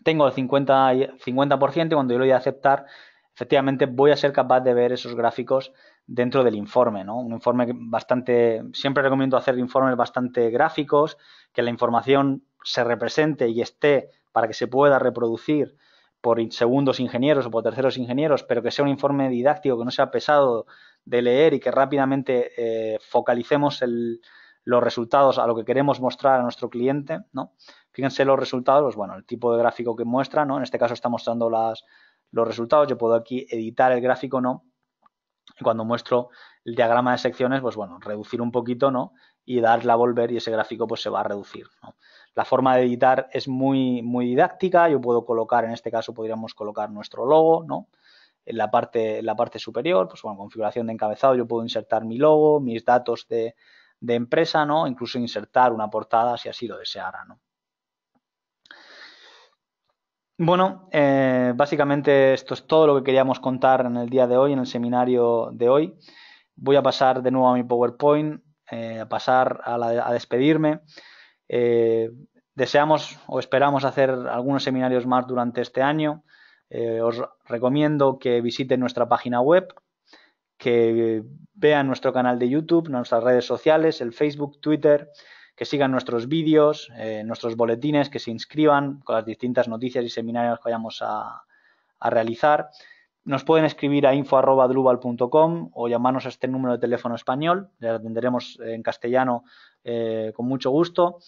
Tengo el 50% y cuando yo lo doy a aceptar, efectivamente voy a ser capaz de ver esos gráficos dentro del informe, ¿no? Un informe bastante, siempre recomiendo hacer informes bastante gráficos, que la información se represente y esté para que se pueda reproducir por segundos ingenieros o por terceros ingenieros, pero que sea un informe didáctico, que no sea pesado de leer y que rápidamente focalicemos los resultados a lo que queremos mostrar a nuestro cliente, ¿no? Fíjense los resultados, pues bueno, el tipo de gráfico que muestra, ¿no? En este caso está mostrando los resultados. Yo puedo aquí editar el gráfico, ¿no? Y cuando muestro el diagrama de secciones, pues bueno, reducir un poquito, ¿no? Y darle a volver y ese gráfico pues se va a reducir, ¿no? La forma de editar es muy didáctica. Yo puedo colocar, en este caso podríamos colocar nuestro logo, ¿no? En la parte superior, pues bueno, configuración de encabezado, yo puedo insertar mi logo, mis datos de empresa, ¿no? Incluso insertar una portada si así lo deseara, ¿no? Bueno, básicamente esto es todo lo que queríamos contar en el día de hoy, en el seminario de hoy. Voy a pasar de nuevo a mi PowerPoint, a pasar a despedirme. Eh, Deseamos o esperamos hacer algunos seminarios más durante este año. Os recomiendo que visiten nuestra página web, que vean nuestro canal de YouTube, nuestras redes sociales, el Facebook, Twitter, que sigan nuestros vídeos, nuestros boletines, que se inscriban con las distintas noticias y seminarios que vayamos a realizar. Nos pueden escribir a info@drupal.com o llamarnos a este número de teléfono español. Les atenderemos en castellano con mucho gusto.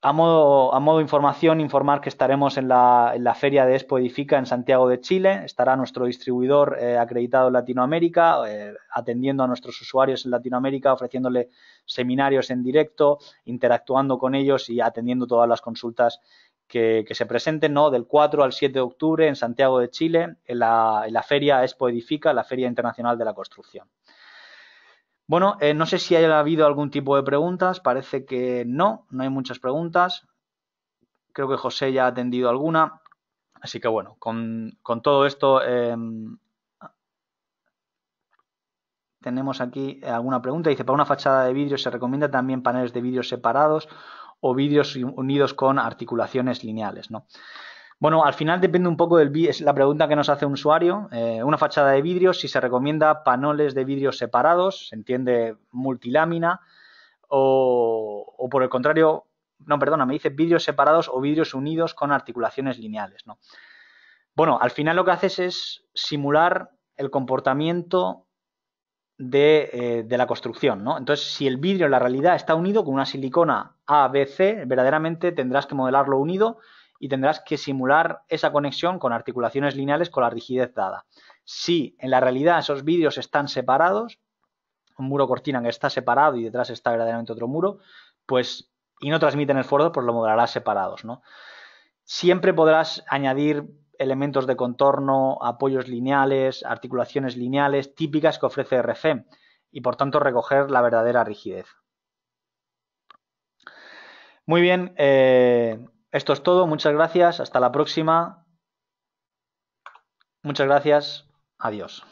A modo de información, informar que estaremos en la feria de Expo Edifica en Santiago de Chile. Estará nuestro distribuidor acreditado en Latinoamérica, atendiendo a nuestros usuarios en Latinoamérica, ofreciéndole seminarios en directo, interactuando con ellos y atendiendo todas las consultas que se presenten, ¿no? Del 4 al 7 de octubre en Santiago de Chile, en la feria Expo Edifica, la Feria Internacional de la Construcción. Bueno, no sé si haya habido algún tipo de preguntas. Parece que no hay muchas preguntas. Creo que José ya ha atendido alguna. Así que bueno, con todo esto tenemos aquí alguna pregunta. Dice, para una fachada de vidrio, ¿se recomienda también paneles de vidrio separados o vidrios unidos con articulaciones lineales, ¿no? Bueno, al final depende un poco es la pregunta que nos hace un usuario. Una fachada de vidrio, si se recomienda paneles de vidrio separados, se entiende multilámina, o por el contrario, no, perdona, me dice vidrios separados o vidrios unidos con articulaciones lineales, ¿no? Bueno, al final lo que haces es simular el comportamiento de la construcción, ¿no? Entonces, si el vidrio en la realidad está unido con una silicona ABC, verdaderamente tendrás que modelarlo unido y tendrás que simular esa conexión con articulaciones lineales con la rigidez dada. Si en la realidad esos vidrios están separados, un muro cortina que está separado y detrás está verdaderamente otro muro, pues y no transmiten esfuerzo, pues lo modelarás separados, ¿no? Siempre podrás añadir elementos de contorno, apoyos lineales, articulaciones lineales típicas que ofrece RC y por tanto recoger la verdadera rigidez. Muy bien, esto es todo. Muchas gracias. Hasta la próxima. Muchas gracias. Adiós.